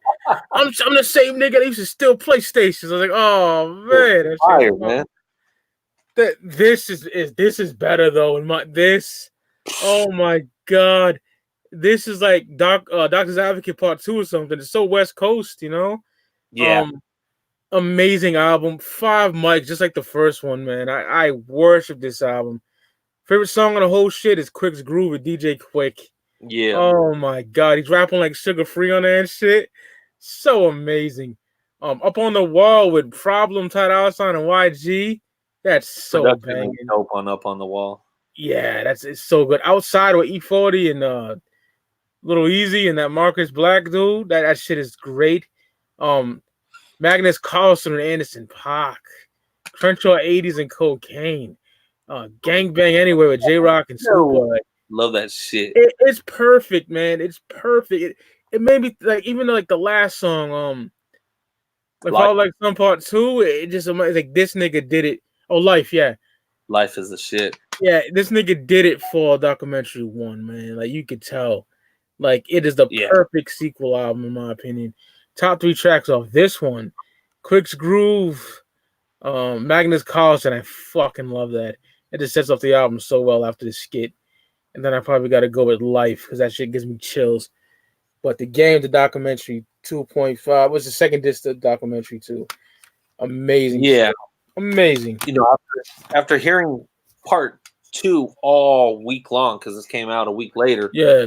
I'm the same nigga that used to steal PlayStations. I was like, oh man, that's fire, man. This is better though. Oh my god, this is like Doctor's Advocate Part 2 or something. It's so West Coast, Yeah. Amazing album. 5 mics, just like the first one, man. I worship this album. Favorite song on the whole shit is Quick's Groove with DJ Quick. Yeah. Oh my god, he's rapping like Sugar Free on there and shit. So amazing. Up on the Wall with Problem, Ty Dolla $ign, and YG. That's so banging. Dope on Up on the Wall. Yeah, it's so good. Outside with E40 and Little Easy and that Marcus Black dude. That shit is great. Magnus Carlson and Anderson .Paak. Crenshaw 80s and Cocaine. Gangbang Anyway with J-Rock and Super. Love that shit. It's perfect, man. It's perfect. It made me like, even like the last song, like some part 2, it just like this nigga did it. Oh, Life, yeah. Life is the shit. Yeah, this nigga did it for documentary 1, man. Like you could tell. Like it is the perfect sequel album in my opinion. Top 3 tracks off this one. Quick's Groove, Magnus Carlson. I fucking love that. It just sets off the album so well after the skit. And then I probably got to go with Life because that shit gives me chills. But the game, the documentary 2.5 was the second disc to documentary 2. Amazing. Yeah. Shit. Amazing. After hearing part 2 all week long, because this came out a week later. Yeah.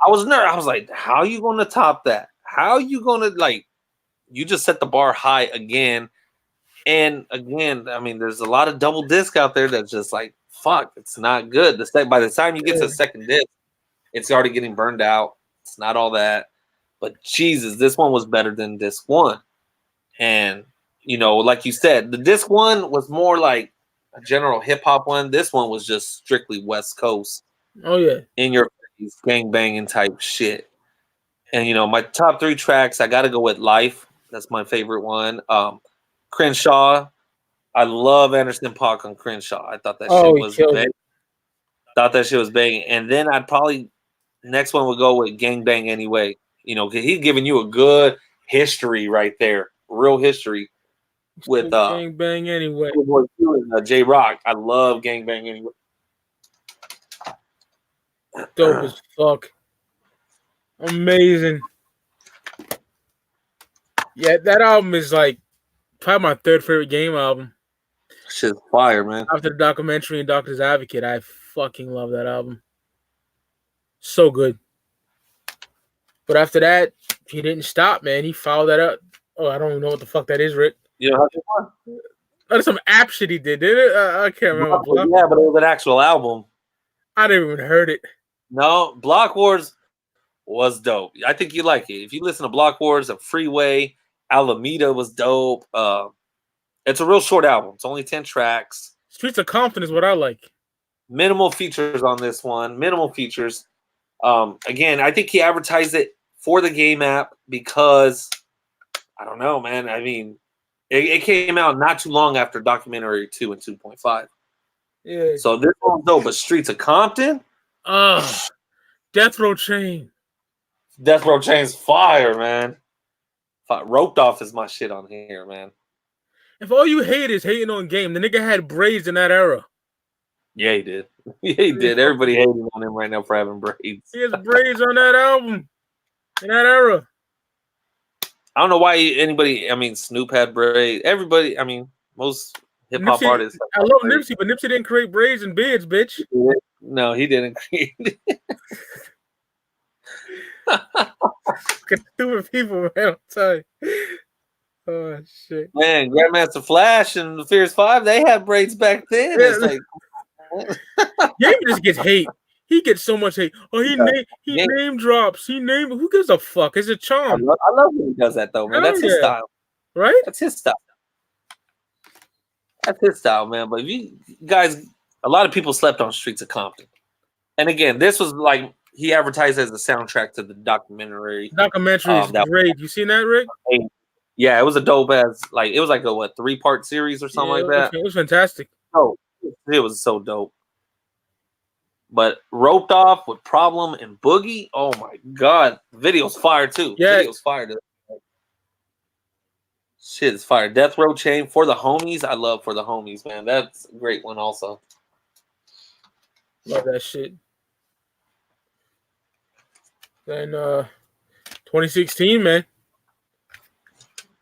I was nervous. I was like, how are you going to top that? How are you going to, you just set the bar high again. And again, I mean, there's a lot of double disc out there that's just like, fuck, it's not good. By the time you get to the second disc, it's already getting burned out. It's not all that. But Jesus, this one was better than disc 1. And, like you said, the disc 1 was more like a general hip hop one. This one was just strictly West Coast. Oh, yeah. In your face, gang banging type shit. And, my top 3 tracks, I got to go with Life. That's my favorite one. Crenshaw. I love Anderson .Paak on Crenshaw. I thought that shit was banging. And then I'd probably, next one would go with Gang Bang Anyway. Because he's giving you a good history right there. Real history. With Gang Bang Anyway. J-Rock. I love Gang Bang Anyway. Dope as fuck. Amazing. Yeah, that album is like probably my 3rd favorite game album. Shit's fire, man. After the documentary and Doctor's Advocate, I fucking love that album. So good. But after that, he didn't stop, man. He followed that up Oh, I don't even know what the fuck that is, Rick. You know how That's some app shit he did it? I can't remember. Yeah, but it was an actual album. I didn't even heard it. No, Block Wars was dope. I think you like it. If you listen to Block Wars, a Freeway, Alameda was dope. It's a real short album. It's only 10 tracks. Streets of Compton is what I like. Minimal features on this one. Minimal features. Again, I think he advertised it for the game app because I don't know, man. I mean, it came out not too long after Documentary 2 and 2.5. Yeah. So this one's dope, but Streets of Compton? Death Row Chain. Death Row Chain's fire, man. Roped Off is my shit on here, man. If all you hate is hating on Game, the nigga had braids in that era. Yeah, he did. Yeah, he did. Everybody hating on him right now for having braids. He has braids on that album in that era. I don't know why anybody. I mean, Snoop had braids. Everybody. I mean, most hip hop artists. I love Nipsey, but Nipsey didn't create braids and beards, bitch. No, he didn't create. Stupid people, man. I'm telling you. Oh shit, man! Grandmaster Flash and the Fierce Five, they had braids back then. Yeah. It's like, Game just gets hate. He gets so much hate. Oh, he name drops. Who gives a fuck? It's a charm. I love when he does that though, man. That's his style, right? That's his style. That's his style, man. But if you guys, a lot of people slept on Streets of Compton, and again, this was like he advertised as a soundtrack to the documentary. Documentary is great. You seen that, Rick? Yeah, it was a dope ass. Like it was like a 3-part series or something like that. It was fantastic. Oh, it was so dope. But Roped Off with Problem and Boogie, oh my god, video's fire too. Yeah, video's fire. Shit is fire. Death Row Chain, For the Homies. I love For the Homies, man. That's a great one also. Love that shit. Then 2016, man.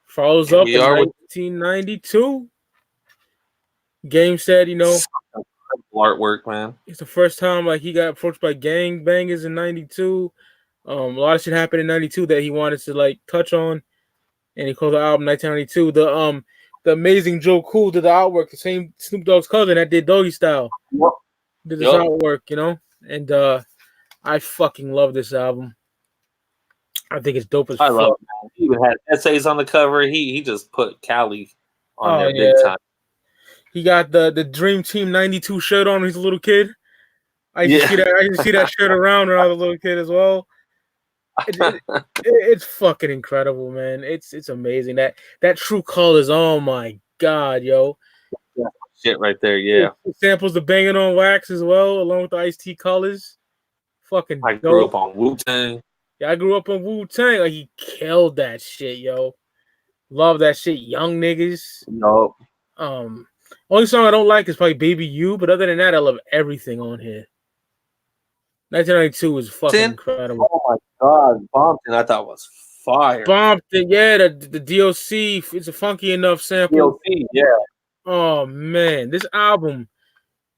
Follows up in 1992. Game said, artwork, man. It's the first time like he got approached by gang bangers in 92. A lot of shit happened in 92 that he wanted to like touch on. And he called the album 1992. The amazing Joe Cool did the artwork, the same Snoop Dogg's cousin that did Doggy Style. Yep. Did this artwork, and I fucking love this album. I think it's dope as fuck. Love it, man. He even had essays on the cover. He just put Cali on there big time. He got the Dream Team 92 shirt on when he's a little kid. I used to see that shirt around when I was a little kid as well. It's fucking incredible, man. It's amazing. That True Colors, oh my god, yo. Yeah, shit right there, yeah. It samples the Banging on Wax as well, along with the Ice-T Colors. Fucking I grew up on Wu-Tang. Yeah, I grew up on Wu-Tang. Like, he killed that shit, yo. Love that shit. Young niggas. Nope. Only song I don't like is probably Baby You, but other than that, I love everything on here. 1992 is fucking incredible. Oh my god, Bompton I thought was fire. Bompton, yeah, the DOC, it's a funky enough sample. DOC, yeah. Oh man, this album,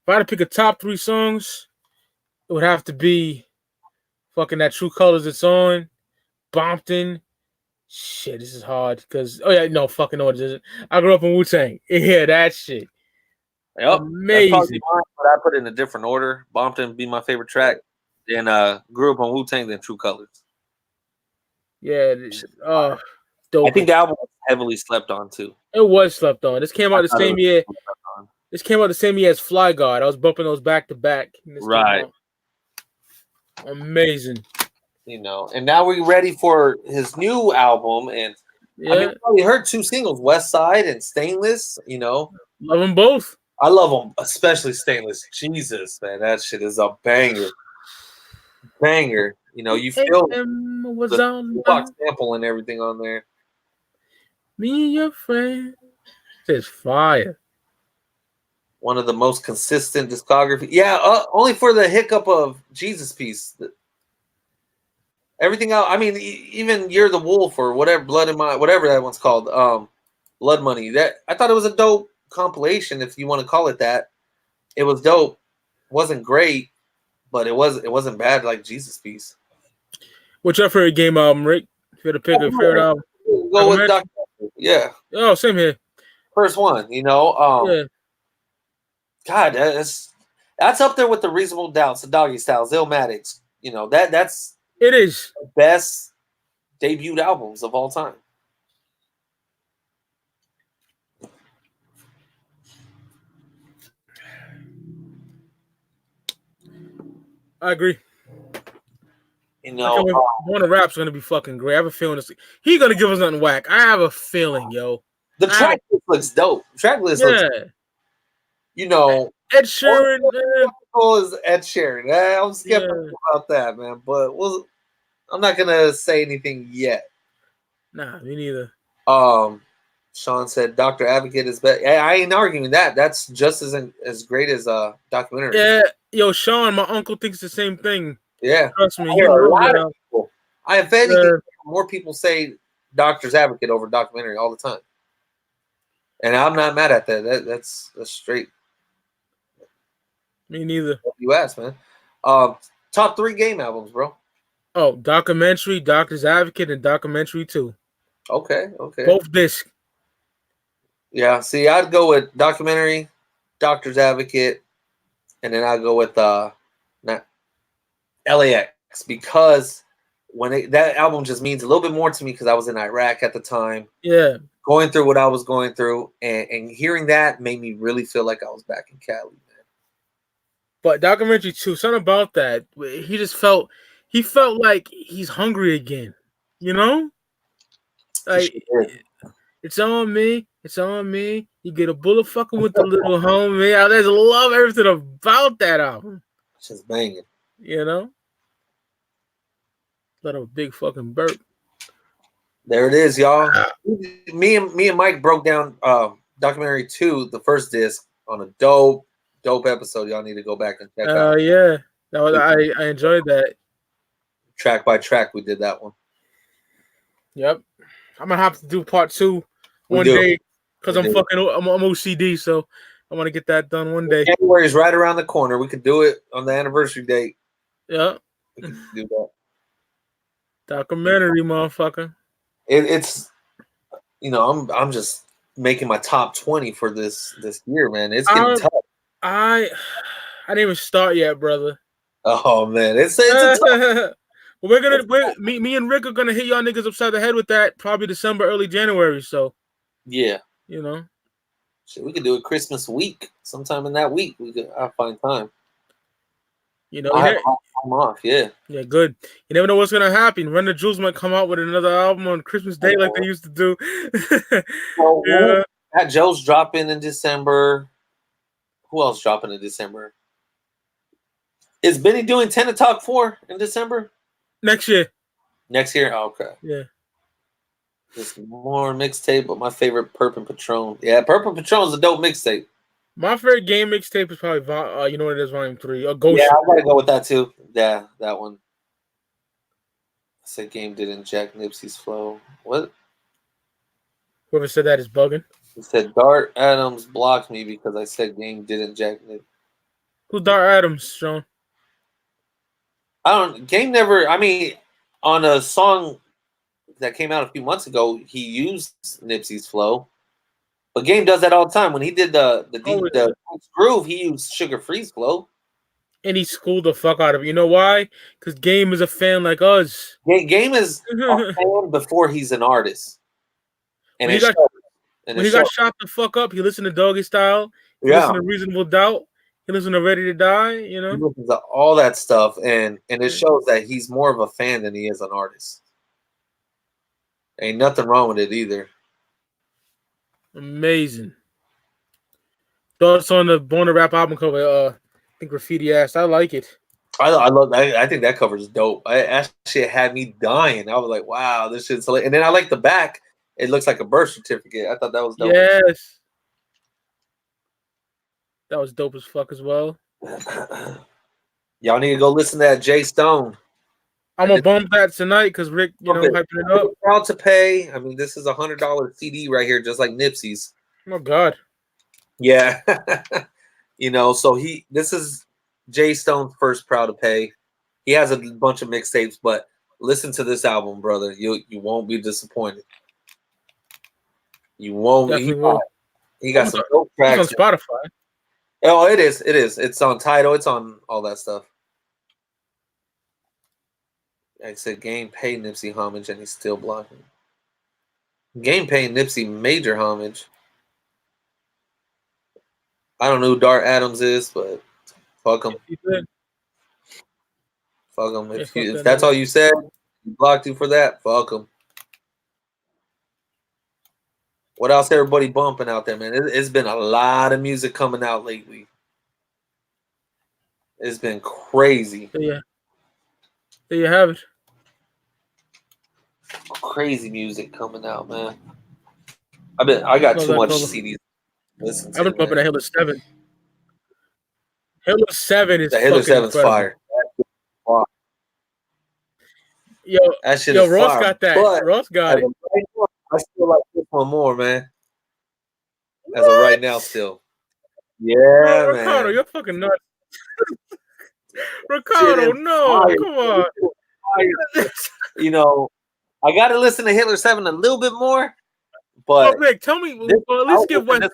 if I had to pick a top 3 songs, it would have to be fucking that True Colors it's on, Bompton. Shit, this is hard because fucking no, it isn't. I grew up in Wu-Tang. Yeah, that shit. Yep. Amazing. Mine, but I put it in a different order. Bompton would be my favorite track. Then grew up on Wu-Tang, then True Colors. Yeah, dope. I think the album was heavily slept on too. It was slept on. This came out the same year. This came out the same year as Fly Guard. I was bumping those back to back. Right. Amazing. And now we're ready for his new album. And I mean, we heard 2 singles, West Side and Stainless. Love them both. I love them, especially Stainless. Jesus, man, that shit is a banger. Banger. You feel the Tupac sample and everything on there. Me and your friend. It's fire. One of the most consistent discography. Yeah, only for the hiccup of Jesus Piece. Everything else, I mean, even You're the Wolf or whatever, Blood in My, whatever that one's called, Blood Money. That I thought it was a dope compilation, if you want to call it that. It was dope. Wasn't great, but it wasn't bad like Jesus Piece. What's your favorite Game album, Rick? If you had to pick a favorite album, go with Yeah. Oh, same here. First one, Yeah. God, that's up there with the Reasonable Doubts, the Doggy Styles, Illmatics. That's It is. the best debut albums of all time. I agree. You I can't know, wait. Born Rap's gonna be fucking great. I have a feeling he's gonna give us nothing whack. I have a feeling, yo. the track list looks dope. Track list looks, Yeah. Ed Ed Sheeran. is Ed Sheeran. I'm skeptical Yeah. about that, man. But I'm not gonna say anything yet. Nah, me neither. Sean said Dr. Advocate is better. I ain't arguing that. That's just as great as a documentary. Yeah, yo, Sean, my uncle thinks the same thing. Yeah. Trust me, I he hear a loves lot that. of people. If anything, more people say Doctor's Advocate over documentary all the time. And I'm not mad at that. That's straight. Me neither. You asked, man. Top 3 game albums, bro. Oh, documentary, Doctor's Advocate, and documentary 2. Okay. Both discs. Yeah, see, I'd go with documentary, Doctor's Advocate, and then I'd go with LAX because that album just means a little bit more to me because I was in Iraq at the time. Yeah. Going through what I was going through, and hearing that made me really feel like I was back in Cali, man. But documentary 2, something about that. He felt like he's hungry again. You know? Like, it's on me. It's on me. You get a bullet fucking with the little homie. I just love everything about that album. It's just banging. You know? Let a big fucking burp. There it is, y'all. Me and Mike broke down documentary 2, the first disc, on a dope episode. Y'all need to go back and check out. Yeah. I enjoyed that. Track by track, we did that one. Yep. I'm gonna have to do part 2 one day because I'm OCD, so I want to get that done one day. January is right around the corner. We could do it on the anniversary date. Yeah. We could do that. Documentary, motherfucker. It's I'm just making my top 20 for this year, man. It's getting tough. I didn't even start yet, brother. Oh man, it's a tough. Me and Rick are gonna hit y'all niggas upside the head with that probably December, early January. So yeah, shit, we could do it Christmas week. Sometime in that week, I'll find time. I'm off. Yeah, good. You never know what's gonna happen. Run the Jewels might come out with another album on Christmas Day like they used to do. That Joe's dropping in December. Who else dropping in December? Is Benny doing 10 to Talk 4 in December? Next year. Oh, okay. Yeah. Just more mixtape, but my favorite Perp and Patron. Yeah, Perp and Patron is a dope mixtape. My favorite game mixtape is probably you know what it is, Volume 3. Or Ghost. Yeah, I gotta go with that too. Yeah, that one. I said Game didn't jack Nipsey's flow. What? Whoever said that is bugging. He said Dart Adams blocked me because I said Game didn't jack Nip. Who's Dart Adams, Sean? Game never. I mean, on a song that came out a few months ago, he used Nipsey's flow. But Game does that all the time. When he did the groove, he used Sugar Free's flow. And he schooled the fuck out of it. You know why? Because Game is a fan like us. Game is a fan before he's an artist. And when he got shot the fuck up, he listened to Doggy Style. He listened to Reasonable Doubt. He listened to Ready to Die. He listens to all that stuff, and it shows that he's more of a fan than he is an artist. Ain't nothing wrong with it either. Amazing. Thoughts on the Born to Rap album cover? I think Graffiti ass. I like it. I think that cover is dope. Actually had me dying. I was like, wow, this shit's hilarious. And then I like the back. It looks like a birth certificate. I thought that was dope. Yes. That was dope as fuck as well. Y'all need to go listen to that Jay Stone. I'm gonna bump that tonight because Rick, hyping it up. Proud to pay. I mean, this is $100 CD right here, just like Nipsey's. Oh God. Yeah. So this is Jay Stone's first Proud to Pay. He has a bunch of mixtapes, but listen to this album, brother. You won't be disappointed. You won't. Definitely will. He got some dope It's tracks. on Spotify. Oh, it is. It is. It's on Tidal. It's on all that stuff. I said Game paid Nipsey homage and he's still blocking. Game paid Nipsey major homage. I don't know who Dart Adams is, but fuck him. Fuck him. If that's all you said, he blocked you for that, fuck him. What else everybody bumping out there, man? It's been a lot of music coming out lately. It's been crazy. Yeah. There you have it. Crazy music coming out, man. I got too much CDs. Listen, I've been bumping the Hiller 7. Hiller 7 is the Hiller 7's fire. Wow. Yo, that shit is Ross fire. Got that. But Ross got it. I still like this one more, man. As of right now, still. Yeah, man. Ricardo, you're fucking nuts. Ricardo, no, fire. Come on. You know, I got to listen to Hitler 7 a little bit more, but Rick, tell me, at least give West.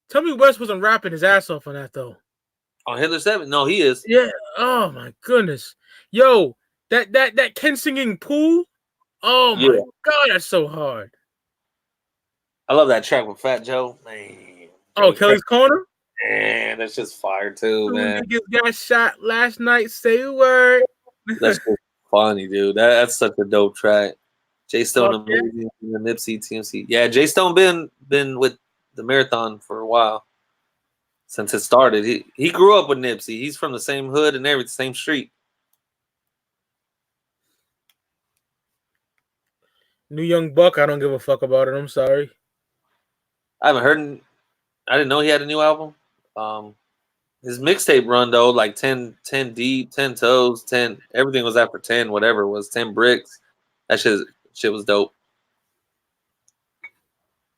Tell me West wasn't rapping his ass off on that, though. On Hitler 7? No, he is. Yeah. Oh, my goodness. Yo, that Ken singing Pool? Oh, my God, that's so hard. I love that track with Fat Joe. Man. Oh, Kelly's Corner? Man, that's just fire, too, man. Niggas got shot last night. Say a word. That's funny, dude. That's such a dope track. Jay Stone amazing, the Nipsey TMC. Yeah, Jay Stone been with the Marathon for a while since it started. He grew up with Nipsey. He's from the same hood and everything, same street. New Young Buck, I don't give a fuck about it. I'm sorry. I haven't heard. I didn't know he had a new album. His mixtape run though, like 10 deep, 10 toes, 10. Everything was after 10, whatever it was, 10 bricks. That shit was dope.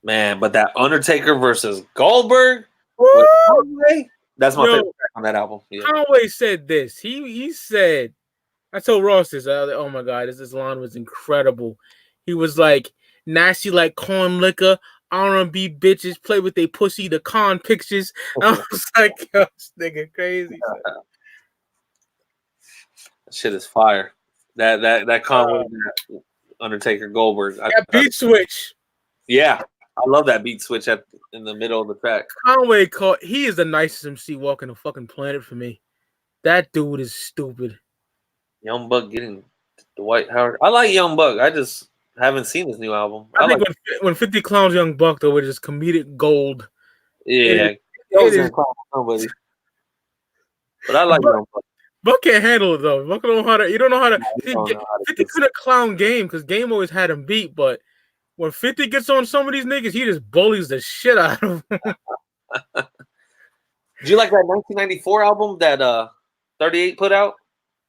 Man, but that Undertaker versus Goldberg, Conway, that's my favorite track on that album. Yeah. Conway said this. He said, I told Ross this. Oh my God, this line was incredible. He was like, nasty like corn liquor. R&B bitches play with they pussy, the con pictures. I was like, yo, this nigga crazy. That shit is fire. That Conway, Undertaker, Goldberg. That beat switch. Yeah, I love that beat switch in the middle of the track. Conway, he is the nicest MC walking the fucking planet for me. That dude is stupid. Young Buck getting Dwight Howard. I like Young Buck. I just haven't seen his new album. I think when 50 clowns Young Buck though, which is comedic gold. Yeah, it is. Somebody. But I like Young Buck. Buck can't handle it though. Buck don't know how to. You don't know how to. 50's in a clown game because Game always had him beat, but when 50 gets on some of these niggas, he just bullies the shit out of them. Did you like that 1994 album that 38 put out?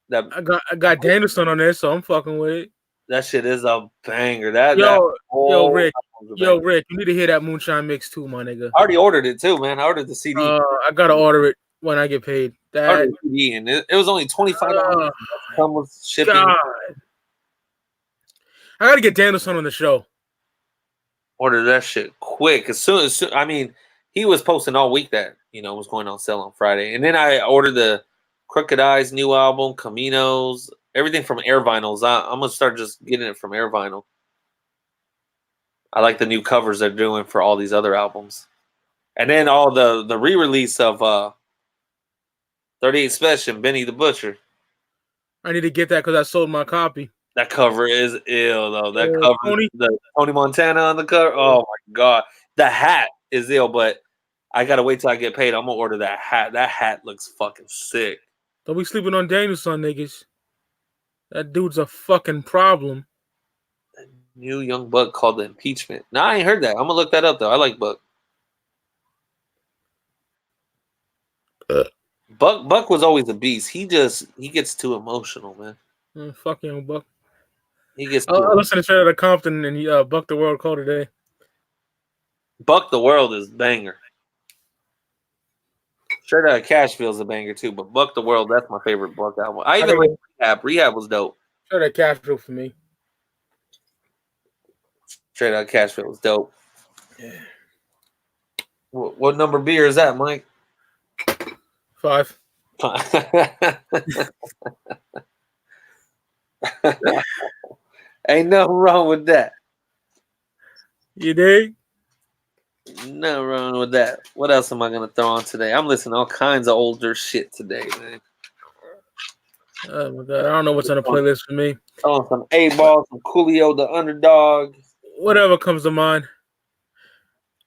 That I got Danielson on there, so I'm fucking with it. That shit is a banger. Rick, you need to hear that Moonshine mix too, my nigga. I already ordered it too, man. I ordered the CD. I gotta order it when I get paid. I ordered the CD, and it was only $25. Come with shipping. God. I gotta get Danielson on the show. Order that shit quick. As soon I mean, he was posting all week that was going on sale on Friday, and then I ordered the Crooked Eyes new album, Caminos. Everything from Air Vinyls. I'm going to start just getting it from Air Vinyl. I like the new covers they're doing for all these other albums. And then all the re-release of 38 Special, Benny the Butcher. I need to get that because I sold my copy. That cover is ill, though. That cover, the Tony Montana on the cover. Oh, my God. The hat is ill, but I got to wait till I get paid. I'm going to order that hat. That hat looks fucking sick. Don't be sleeping on Danielson, niggas. That dude's a fucking problem. New Young Buck called The Impeachment. No, I ain't heard that. I'm going to look that up, though. I like Buck. Buck was always a beast. He gets too emotional, man. Fuck Young Buck. He gets. I listened to Straight Outta Compton and Buck the World called today. Buck the World is banger. Straight Outta Cashville is a banger too, but Buck the World, that's my favorite Buck album. I even like Rehab. Rehab was dope. Straight Outta Cashville for me. Straight Out Cashville was dope. Yeah. What number beer is that, Mike? 5. Ain't nothing wrong with that. You dig? Nothing wrong with that. What else am I gonna throw on today? I'm listening to all kinds of older shit today, man. Oh my god, I don't know what's on the playlist for me. Oh, some 8-Ball, some Coolio, the Underdog. Whatever comes to mind.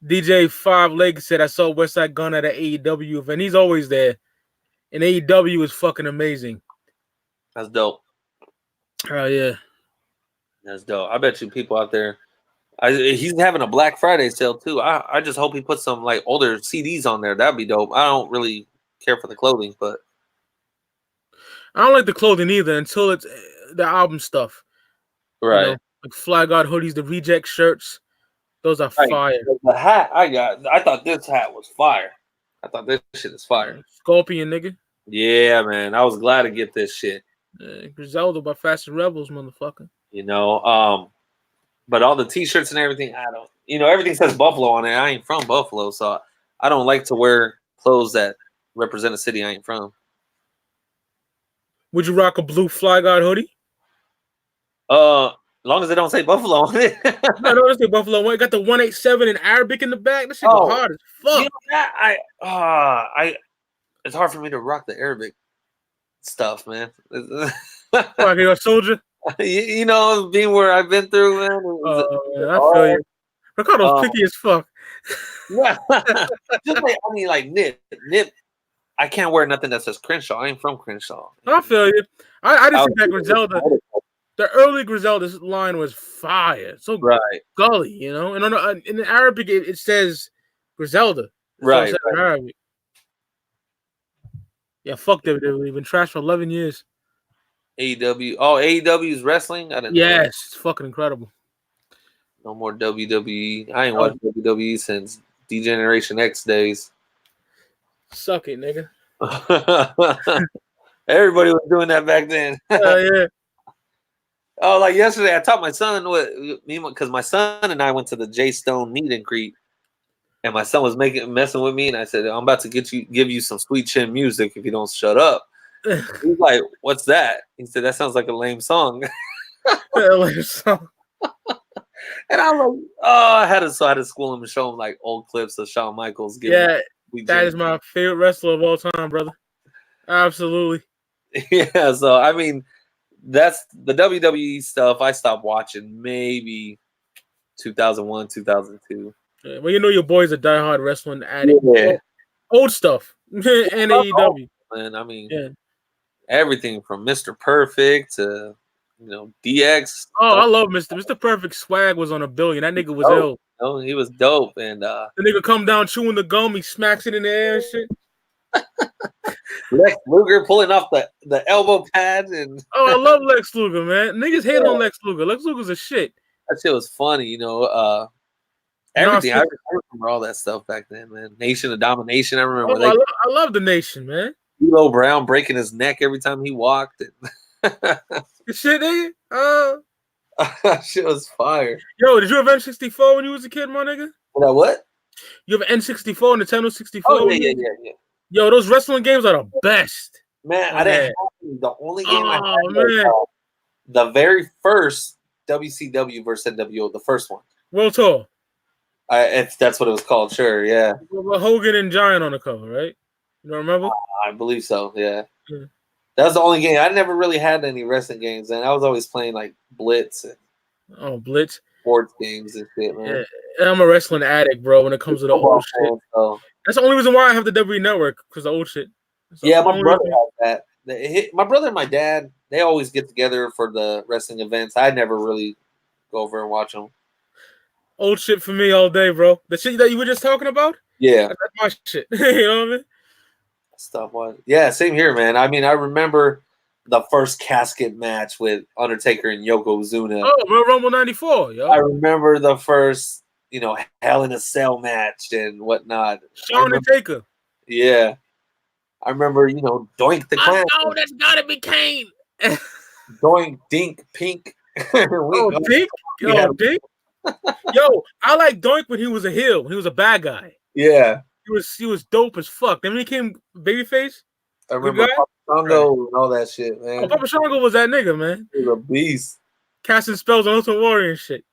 DJ 5 Leg said I saw Westside Gunn at an AEW event. He's always there. And AEW is fucking amazing. That's dope. Oh yeah. That's dope. I bet you people out there. He's having a Black Friday sale too. I just hope he puts some like older CDs on there. That'd be dope. I don't really care for the clothing, but I don't like the clothing either until it's the album stuff. right. You know, like Fly God hoodies, the Reject shirts. Those are fire. The hat I thought this hat was fire. I thought this shit is fire. Scorpion, nigga. Yeah, man. I was glad to get this shit. Griselda by Fast and Rebels, motherfucker. You know, but all the t-shirts and everything, I don't. You know, everything says Buffalo on it. I ain't from Buffalo, so I don't like to wear clothes that represent a city I ain't from. Would you rock a blue Fly God hoodie? As long as they don't say Buffalo on it. No, don't say Buffalo. It got the 187 in Arabic in the back. That shit go hard as fuck. You know, it's hard for me to rock the Arabic stuff, man. Like a soldier. You know, being where I've been through, man. Man, I feel you. Ricardo's picky as fuck. Yeah, just like Nip. I can't wear nothing that says Crenshaw. I ain't from Crenshaw. I feel you. I just think that Griselda. The early Griselda line was fire. So gully, you know. And in Arabic, it says Griselda. Right. In Arabic. Yeah, fuck them. They've been trash for 11 years. AEW. Oh, AEW's wrestling? I didn't know. Yes, it's fucking incredible. No more WWE. I ain't watched WWE since D-Generation X days. Suck it, nigga. Everybody was doing that back then. Yeah. Oh, like yesterday, I taught my son because my son and I went to the J Stone meet and greet, and my son was messing with me, and I said, "I'm about to give you some Sweet Chin music if you don't shut up." He's like, "What's that?" He said, "That sounds like a lame song." Lame song. And I'm like, "Oh, I had to school him and show him like old clips of Shawn Michaels." That is my favorite wrestler of all time, brother. Absolutely. Yeah. So I mean. That's the WWE stuff. I stopped watching maybe 2001, 2002. Yeah, well, you know your boy's a diehard wrestling addict. Yeah. Old stuff and AEW. And I mean, everything from Mr. Perfect to DX. Oh, I love Mr. Perfect. Swag was on $1 billion. That nigga was ill. No, he was dope. And the nigga come down chewing the gum. He smacks it in the air and shit. Lex Luger pulling off the elbow pads and I love Lex Luger, man. Niggas hate on Lex Luger. Lex Luger's a shit. That shit was funny, everything. I remember all that stuff back then, man. Nation of Domination. I remember. I love the Nation, man. D'Lo Brown breaking his neck every time he walked. The shit, nigga. Shit was fire. Yo, did you have N64 when you was a kid, my nigga? What? You have N64 and Nintendo 64? Oh yeah. Yo, those wrestling games are the best. Man, I didn't have the only game I had was the very first WCW versus NWO, the first one. World Tour. If that's what it was called, sure, yeah. With Hogan and Giant on the cover, right? You don't remember? I believe so, yeah. That was the only game. I never really had any wrestling games, and I was always playing like Blitz and Blitz. Sports games and shit, man. Yeah, I'm a wrestling addict, bro, when it comes to the old shit. So. That's the only reason why I have the WWE Network, because the old shit. Yeah, my brother had that. My brother and my dad, they always get together for the wrestling events. I never really go over and watch them. Old shit for me all day, bro. The shit that you were just talking about? Yeah. That's my shit. You know what I mean? Stuff was. Yeah, same here, man. I mean, I remember the first casket match with Undertaker and Yokozuna. Oh, Royal Rumble 94, yo. I remember the first, Hell in a Cell match and whatnot. Shawn and Taker. Yeah. I remember, Doink the Clown. Oh, that's gotta be Kane. Doink, Dink, Pink. Dink? Dink? Yo, I like Doink when he was a heel. He was a bad guy. Yeah. He was dope as fuck. Then when he came babyface, I good remember guy. Papa Shango and all that shit, Oh, man. Papa Shango was that nigga, man. He was a beast. Casting spells on Ultimate Warrior and shit.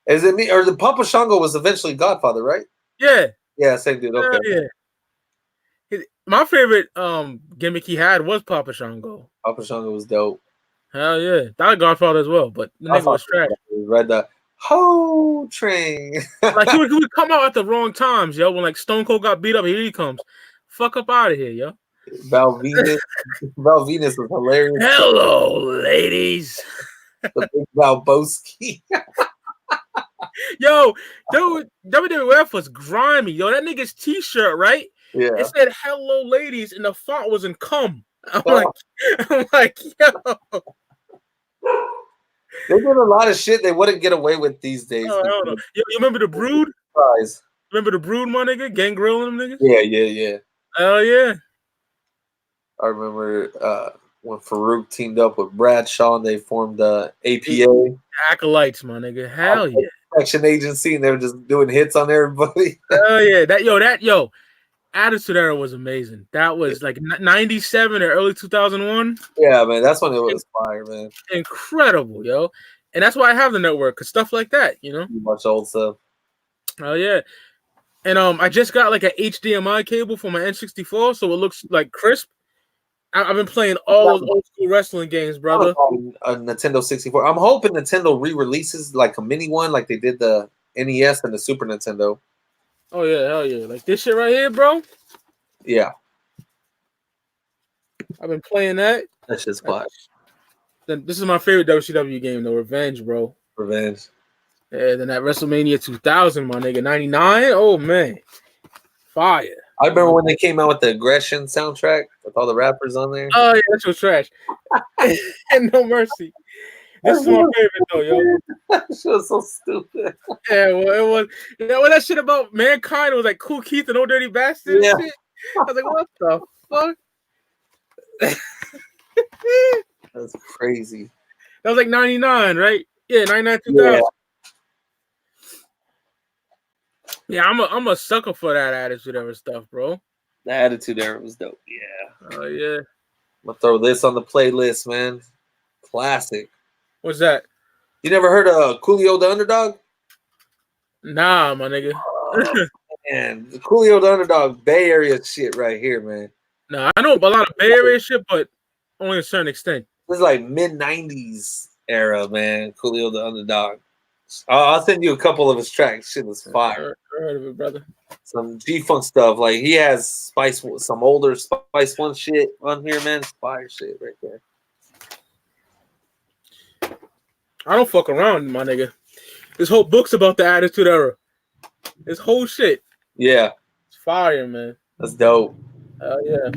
Is it me or the Papa Shango was eventually Godfather, right? Yeah. Yeah, same dude. Okay. Yeah. My favorite gimmick he had was Papa Shango. Papa Shango was dope. Hell yeah. That Godfather as well, but the nigga was trash. Read the whole train. Like he would come out at the wrong times, yo. When like Stone Cold got beat up, here he comes. Fuck up out of here, yo. Val Venus. Val Venus was hilarious. Hello, ladies. The big Valboski. Yo, dude, WWF was grimy. Yo, that nigga's t-shirt, right? Yeah. It said "Hello, ladies," and the font was in cum. I'm like, yo. They did a lot of shit they wouldn't get away with these days. Oh, hell no. You remember the Brood? Surprise. Remember the Brood, my nigga? Gangrel and them niggas? Yeah. Hell yeah. I remember when Farouk teamed up with Bradshaw and they formed APA. Acolytes, my nigga. Hell yeah. Action agency, and they were just doing hits on everybody. Hell yeah. That Attitude Era was amazing. That was like 97 or early 2001. Yeah, man. That's when it was fire, man. Incredible, yo. And that's why I have the network, because stuff like that, you know? Much old stuff. Oh yeah. And I just got like an HDMI cable for my N64, so it looks like crisp. I've been playing all those old school wrestling games, brother. A Nintendo 64. I'm hoping Nintendo re-releases like a mini one, like they did the NES and the Super Nintendo. Oh yeah, hell yeah! Like this shit right here, bro. Yeah, I've been playing that. that's just flash. Then this is my favorite WCW game, though. Revenge, bro. Revenge. Yeah. Then that WrestleMania 2000, my nigga, 99. Oh man, fire. I remember when they came out with the Aggression soundtrack with all the rappers on there. Oh yeah, that was trash. And No Mercy. This is my favorite though, yo. That shit was so stupid. Yeah, well, it was. You know what that shit about Mankind? It was like Cool Keith and Old Dirty Bastard. Yeah. And shit. I was like, what the fuck? That's crazy. That was like 99, right? Yeah, 99, 2000. Yeah, I'm a sucker for that Attitude Era stuff, bro. The Attitude Era was dope. Yeah. Oh yeah. I'm gonna throw this on the playlist, man. Classic. What's that? You never heard of Coolio the Underdog? Nah, my nigga. Man, the Coolio the Underdog Bay Area shit right here, man. Nah, I know a lot of Bay Area shit, but only to a certain extent. This is like mid-90s era, man. Coolio the Underdog. I'll send you a couple of his tracks. Shit was fire. I heard of it, brother. Some G-Funk stuff. Like, he has some older Spice One shit on here, man. Fire shit right there. I don't fuck around, my nigga. This whole book's about the Attitude Era. This whole shit. Yeah. It's fire, man. That's dope. Hell yeah.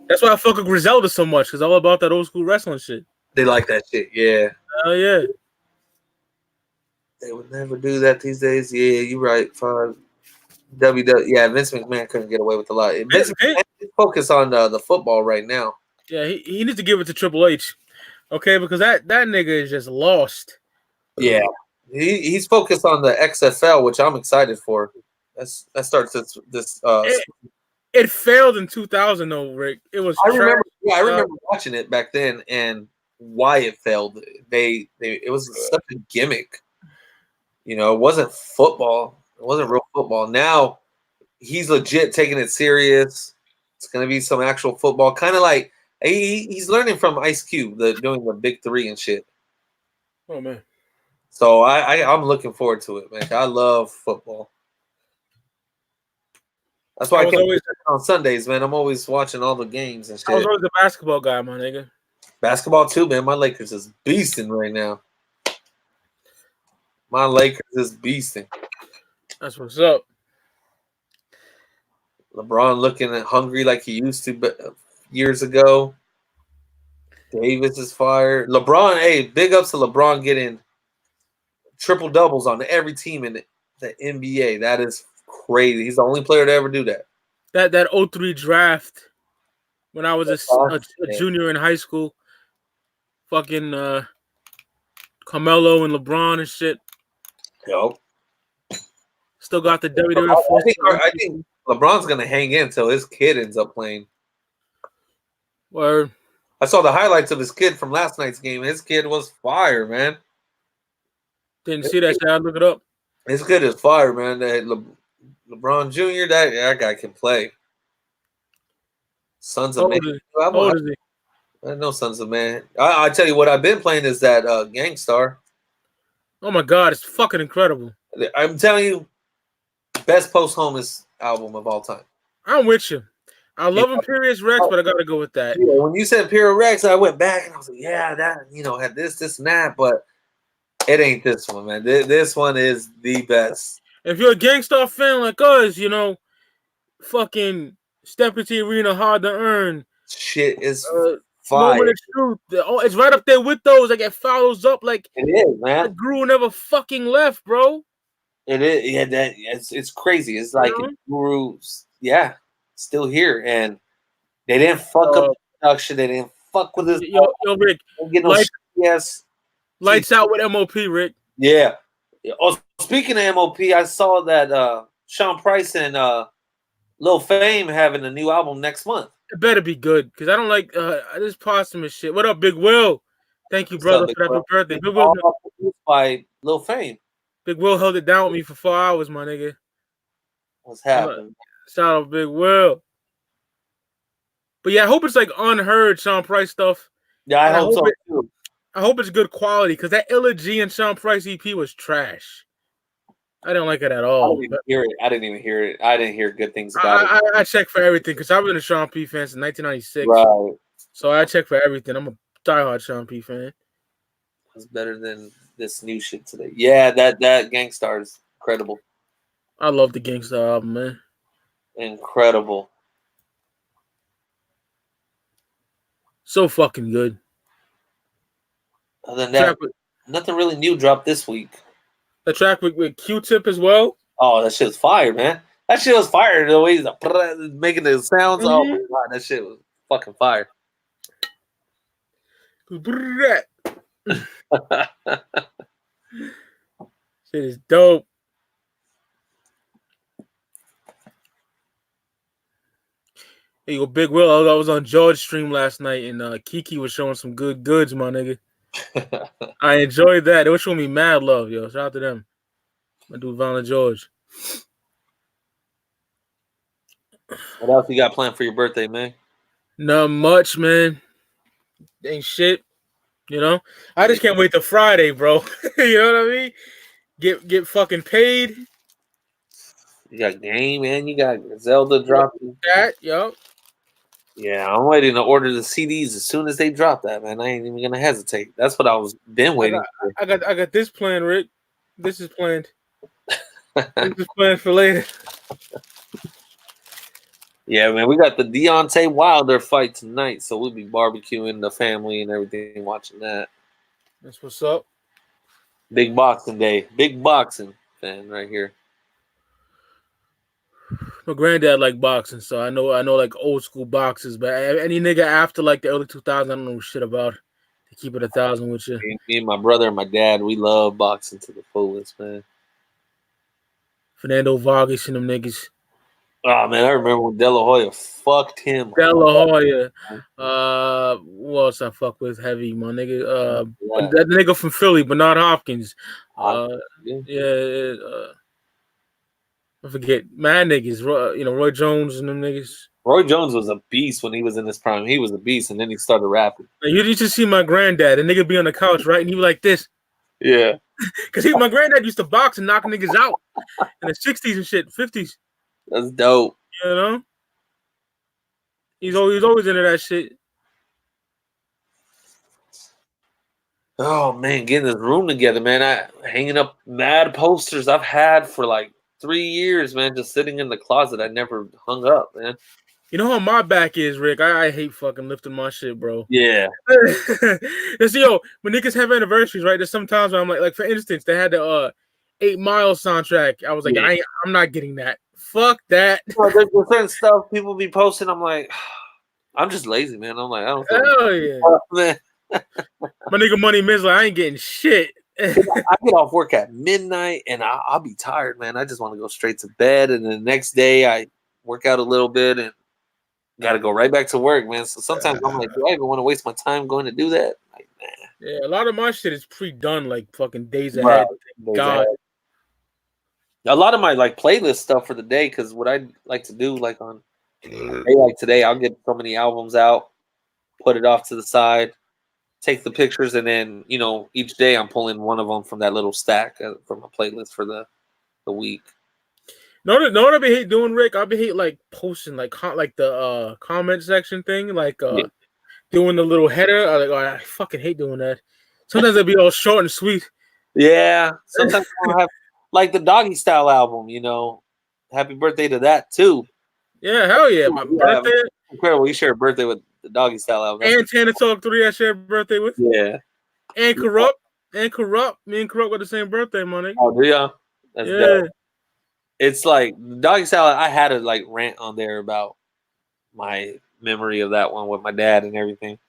That's why I fuck with Griselda so much, because all about that old school wrestling shit. They like that shit, yeah. Hell yeah. They would never do that these days. Yeah, you're right. Fine. Yeah, Vince McMahon couldn't get away with a lot. Vince McMahon focus on the football right now. Yeah, he needs to give it to Triple H. Okay, because that nigga is just lost. Yeah. He's focused on the XFL, which I'm excited for. That starts this It failed in 2000 though, Rick. It was I remember watching it back then and why it failed. It was such a gimmick. You know, it wasn't football. It wasn't real football. Now he's legit taking it serious. It's gonna be some actual football. Kind of like he's learning from Ice Cube, doing the big three and shit. Oh man. So I'm looking forward to it, man. I love football. That's why I can't always on Sundays, man. I'm always watching all the games and shit. I was always a basketball guy, my nigga. Basketball too, man. My Lakers is beasting right now. My Lakers is beasting. That's what's up. LeBron looking hungry like he used to years ago. Davis is fired. LeBron, hey, big ups to LeBron getting triple doubles on every team in the NBA. That is crazy. He's the only player to ever do that. That 03 draft when I was a junior in high school. Fucking Carmelo and LeBron and shit. Yo. Still got the WWF. I think LeBron's gonna hang in until his kid ends up playing. Word. I saw the highlights of his kid from last night's game. His kid was fire, man. Didn't see that shit. I look it up. His kid is fire, man. LeBron Jr. That guy can play. Sons of Man. How old is he? I know Sons of Man. I tell you what I've been playing is that Gangstar. Oh my god, it's fucking incredible. I'm telling you, best posthumous album of all time. I'm with you. I love Imperious Rex, but I gotta go with that. Yeah, when you said Imperial Rex, I went back and I was like, yeah, that had this, and that, but it ain't this one, man. This one is the best. If you're a Gangstar fan like us, fucking Step into the Arena, Hard to Earn. Shit is fire. Moment of Truth. It's right up there with those. Like it follows up like it is, man. The Guru never fucking left, bro. It is, yeah. It's crazy. It's like Guru's, still here, and they didn't fuck up the production. They didn't fuck with his. Yo, Rick. Lights out with MOP, Rick. Yeah. Oh, speaking of MOP, I saw that Sean Price and Lil Fame having a new album next month. It better be good, because I don't like this posthumous shit. What up, Big Will? Thank you, brother, for that birthday. Big Will by Lil Fame. Big Will held it down with me for 4 hours, my nigga. What's happening? Shout out Big Will. But yeah, I hope it's like unheard Sean Price stuff. Yeah, I hope so too. I hope it's good quality, because that Illa G and Sean Price EP was trash. I didn't like it at all. I didn't even hear it. I didn't hear good things about it. I check for everything, because I've been a Sean P fan since 1996. Right. So I check for everything. I'm a diehard Sean P fan. It's better than this new shit today. Yeah, that Gangstar is incredible. I love the Gangstar album, man. Incredible. So fucking good. Other than that, nothing really new dropped this week. The track with Q-Tip as well. Oh, that shit was fire, man. That shit was fire. The way he's making the sounds. Oh my god, that shit was fucking fire. Shit is dope. Hey, yo, Big Will. I was on George's stream last night, and Kiki was showing some good goods, my nigga. I enjoyed that. They were showing me mad love, yo. Shout out to them. My dude, Valna George. What else you got planned for your birthday, man? Not much, man. Ain't shit. I just can't wait till Friday, bro. You know what I mean? Get fucking paid. You got game, man. You got Zelda dropping. That, yo. Yeah, I'm waiting to order the CDs as soon as they drop that, man. I ain't even gonna hesitate. That's what I was been waiting for. I got this planned, Rick. This is planned. This is planned for later. Yeah, man, we got the Deontay Wilder fight tonight, so we'll be barbecuing the family and everything, watching that. That's what's up. Big boxing day. Big boxing fan right here. My granddad liked boxing, so I know like old school boxers, but any nigga after like the early 2000s, I don't know shit about. To keep it 1,000 with you. Me and my brother and my dad, we love boxing to the fullest, man. Fernando Vargas and them niggas. Oh man, I remember when De La Hoya fucked him. De La Hoya. Who else I fuck with heavy, my nigga? That nigga from Philly, Bernard Hopkins. I forget. Mad niggas. Roy Jones and them niggas. Roy Jones was a beast when he was in his prime. He was a beast, and then he started rapping. You used to see my granddad. The nigga be on the couch, right? And he was like this. Yeah. Because my granddad used to box and knock niggas out in the 60s and shit, 50s. That's dope. He's always into that shit. Oh, man, getting this room together, man. Hanging up mad posters I've had for like 3 years, man, just sitting in the closet. I never hung up, man. You know how my back is, Rick? I hate fucking lifting my shit, bro. Yeah. Yo, when niggas have anniversaries, right? There's sometimes when I'm like for instance, they had the 8 Mile soundtrack. I was like, yeah. I'm not getting that. Fuck that. There's certain stuff people be posting. I'm like, I'm just lazy, man. I'm like, I don't. Hell yeah. Man. My nigga Money Miz, like, I ain't getting shit. I get off work at midnight, and I'll be tired, man. I just want to go straight to bed, and the next day I work out a little bit and got to go right back to work, man. So sometimes I'm like, do I even want to waste my time going to do that? Like, nah. Yeah, a lot of my shit is pre-done, like fucking days Right. ahead. Thank God. A lot of my like playlist stuff for the day, because what I like to do, like on a day like today, I'll get so many albums out, put it off to the side, take the pictures, and then each day I'm pulling one of them from that little stack from a playlist for the week. Know what I be hate doing, Rick? I be hate like posting like the comment section thing, like doing the little header. I fucking hate doing that. Sometimes it'll be all short and sweet. Yeah, sometimes I'll have like the Doggy Style album. Happy birthday to that too. Yeah, hell yeah, my birthday. Incredible, you share a birthday with the Doggy Style album. And Tana Talk 3, I share a birthday with. Yeah, and Corrupt. Me and Corrupt got the same birthday, money. Oh, do ya? That's yeah. dope. It's like Doggy Style. I had to like rant on there about my memory of that one with my dad and everything.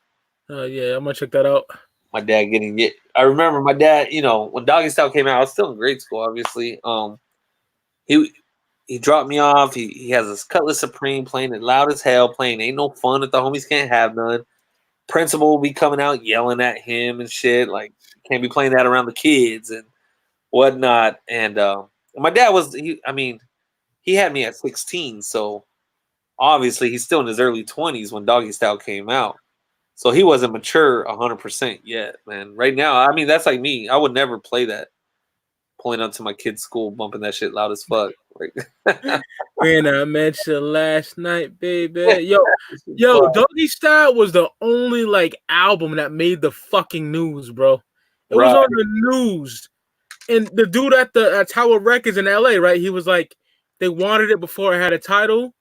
Yeah, I'm gonna check that out. My dad getting it. I remember my dad. When Doggy Style came out, I was still in grade school. Obviously, he dropped me off. He has this Cutlass Supreme playing it loud as hell, playing "Ain't No Fun If the Homies Can't Have None." Principal will be coming out yelling at him and shit, like can't be playing that around the kids and whatnot. And my dad he had me at 16, so obviously he's still in his early 20s when Doggy Style came out. So he wasn't mature 100% yet, man. Right now, that's like me. I would never play that. Pulling up to my kid's school, bumping that shit loud as fuck. When I met you last night, baby. Yo, Doggy Style was the only like album that made the fucking news, bro. It was on the news. And the dude at Tower Records in LA, right? He was like, they wanted it before it had a title.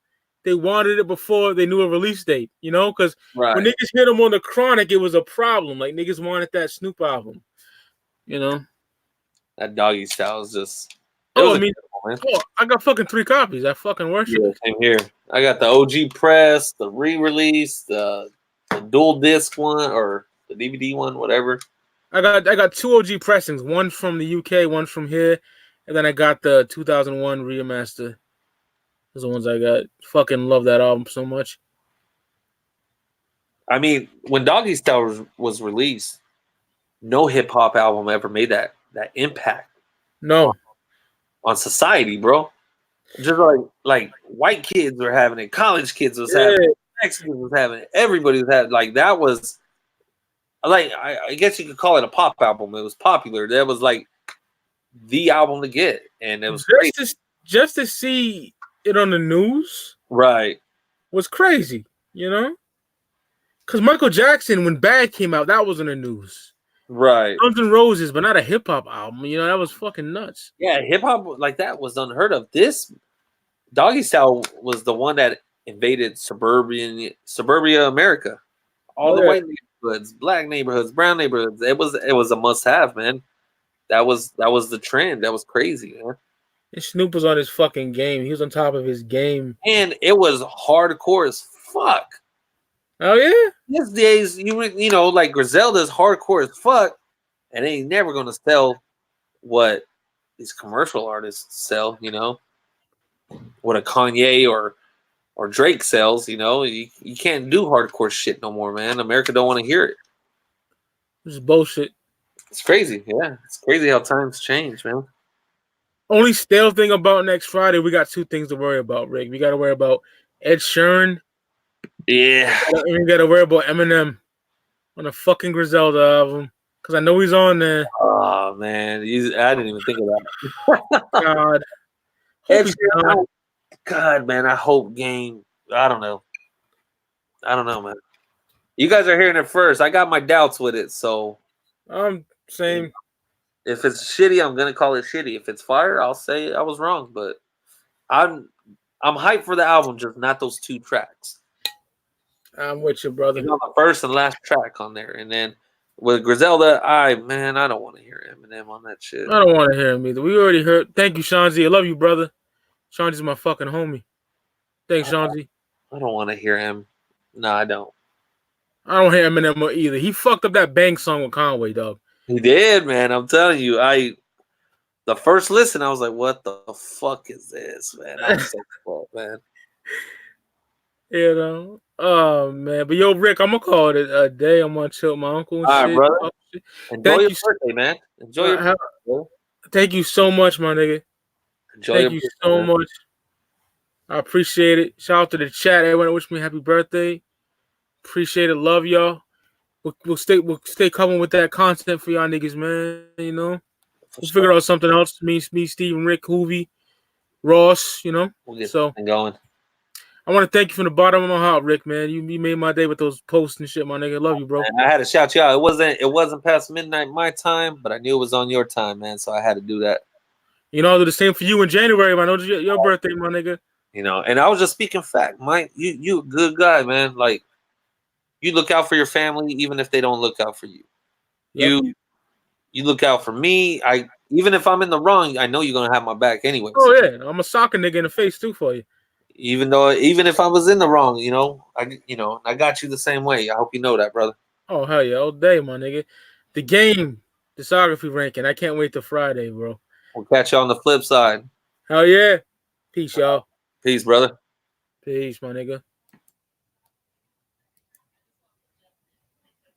They wanted it before they knew a release date, because when niggas hit them on the Chronic, it was a problem. Like niggas wanted that Snoop album, That Doggy Style is just. I got fucking 3 copies. I fucking worship it. Same here. I got the OG press, the re-release, the dual disc one, or the DVD one, whatever. I got 2 OG pressings, one from the UK, one from here, and then I got the 2001 remaster. Those are the ones I got. Fucking love that album so much. When Doggy Style was released, no hip hop album ever made that impact. No. On society, bro. Just like white kids were having it, college kids was having it, Mexicans was having it, everybody was having it. Like that was like I guess you could call it a pop album. It was popular. That was like the album to get, and it was just to see it on the news, right? Was crazy, Because Michael Jackson, when Bad came out, that was in the news. Right. Guns N' Roses, but not a hip hop album. That was fucking nuts. Yeah, hip hop like that was unheard of. This Doggy Style was the one that invaded suburbia America. All the white neighborhoods, black neighborhoods, brown neighborhoods. It was a must have, man. That was the trend. That was crazy, man. And Snoop was on his fucking game. He was on top of his game. And it was hardcore as fuck. Oh yeah. These days, like Griselda's hardcore as fuck, and they ain't never gonna sell what these commercial artists sell. What a Kanye or Drake sells. You can't do hardcore shit no more, man. America don't want to hear it. This is bullshit. It's crazy. Yeah, it's crazy how times change, man. Only stale thing about next Friday, we got 2 things to worry about, Rick. We got to worry about Ed Sheeran. Yeah. And we got to worry about Eminem on a fucking Griselda album. Because I know he's on there. Oh, man. I didn't even think of that. God. Ed Sheeran, God, man. I hope Game. I don't know, man. You guys are hearing it first. I got my doubts with it, so. Same. If it's shitty, I'm gonna call it shitty. If it's fire, I'll say I was wrong. But I'm hyped for the album, just not those 2 tracks. I'm with you, brother. The first and last track on there, and then with Griselda, I don't want to hear Eminem on that shit. I don't want to hear him either. We already heard. Thank you, Shanzi. I love you, brother. Shanzi's my fucking homie. Thanks, Shanzi. I don't want to hear him. No, I don't. I don't hear Eminem either. He fucked up that Bang song with Conway, dog. He did, man. I'm telling you, the first listen, I was like, "What the fuck is this, man?" I was so fucked, man. You know, oh man, but yo, Rick, I'm gonna call it a day. I'm gonna chill with my uncle and All right, shit. brother. Oh, shit. Enjoy Thank your you, birthday, man. Enjoy your birthday, bro. thank you so much, my nigga. Enjoy your Thank you birthday, so man. much. I appreciate it. Shout out to the chat. Everyone that wished me happy birthday. Appreciate it. Love y'all. We'll stay coming with that content for y'all niggas, man. You know, For we'll sure. figure out something else. Me, Steven, Rick, Hoovy, Ross. You know, We'll get so going. I want to thank you from the bottom of my heart, Rick. Man, you made my day with those posts and shit, my nigga. Love you, bro. Man, I had to shout you out. It wasn't past midnight my time, but I knew it was on your time, man. So I had to do that. You know, I'll do the same for you in January, man. I know it's your birthday, my nigga. You know, and I was just speaking fact, Mike. You a good guy, man. Like you look out for your family, even if they don't look out for you. Yep. You look out for me. Even if I'm in the wrong, I know you're gonna have my back anyway. Oh yeah, I'm a soccer nigga in the face too for you. Even if I was in the wrong, I got you the same way. I hope you know that, brother. Oh hell yeah, all day, my nigga. The game, discography ranking. I can't wait till Friday, bro. We'll catch you on the flip side. Hell yeah. Peace, y'all. Peace, brother. Peace, my nigga.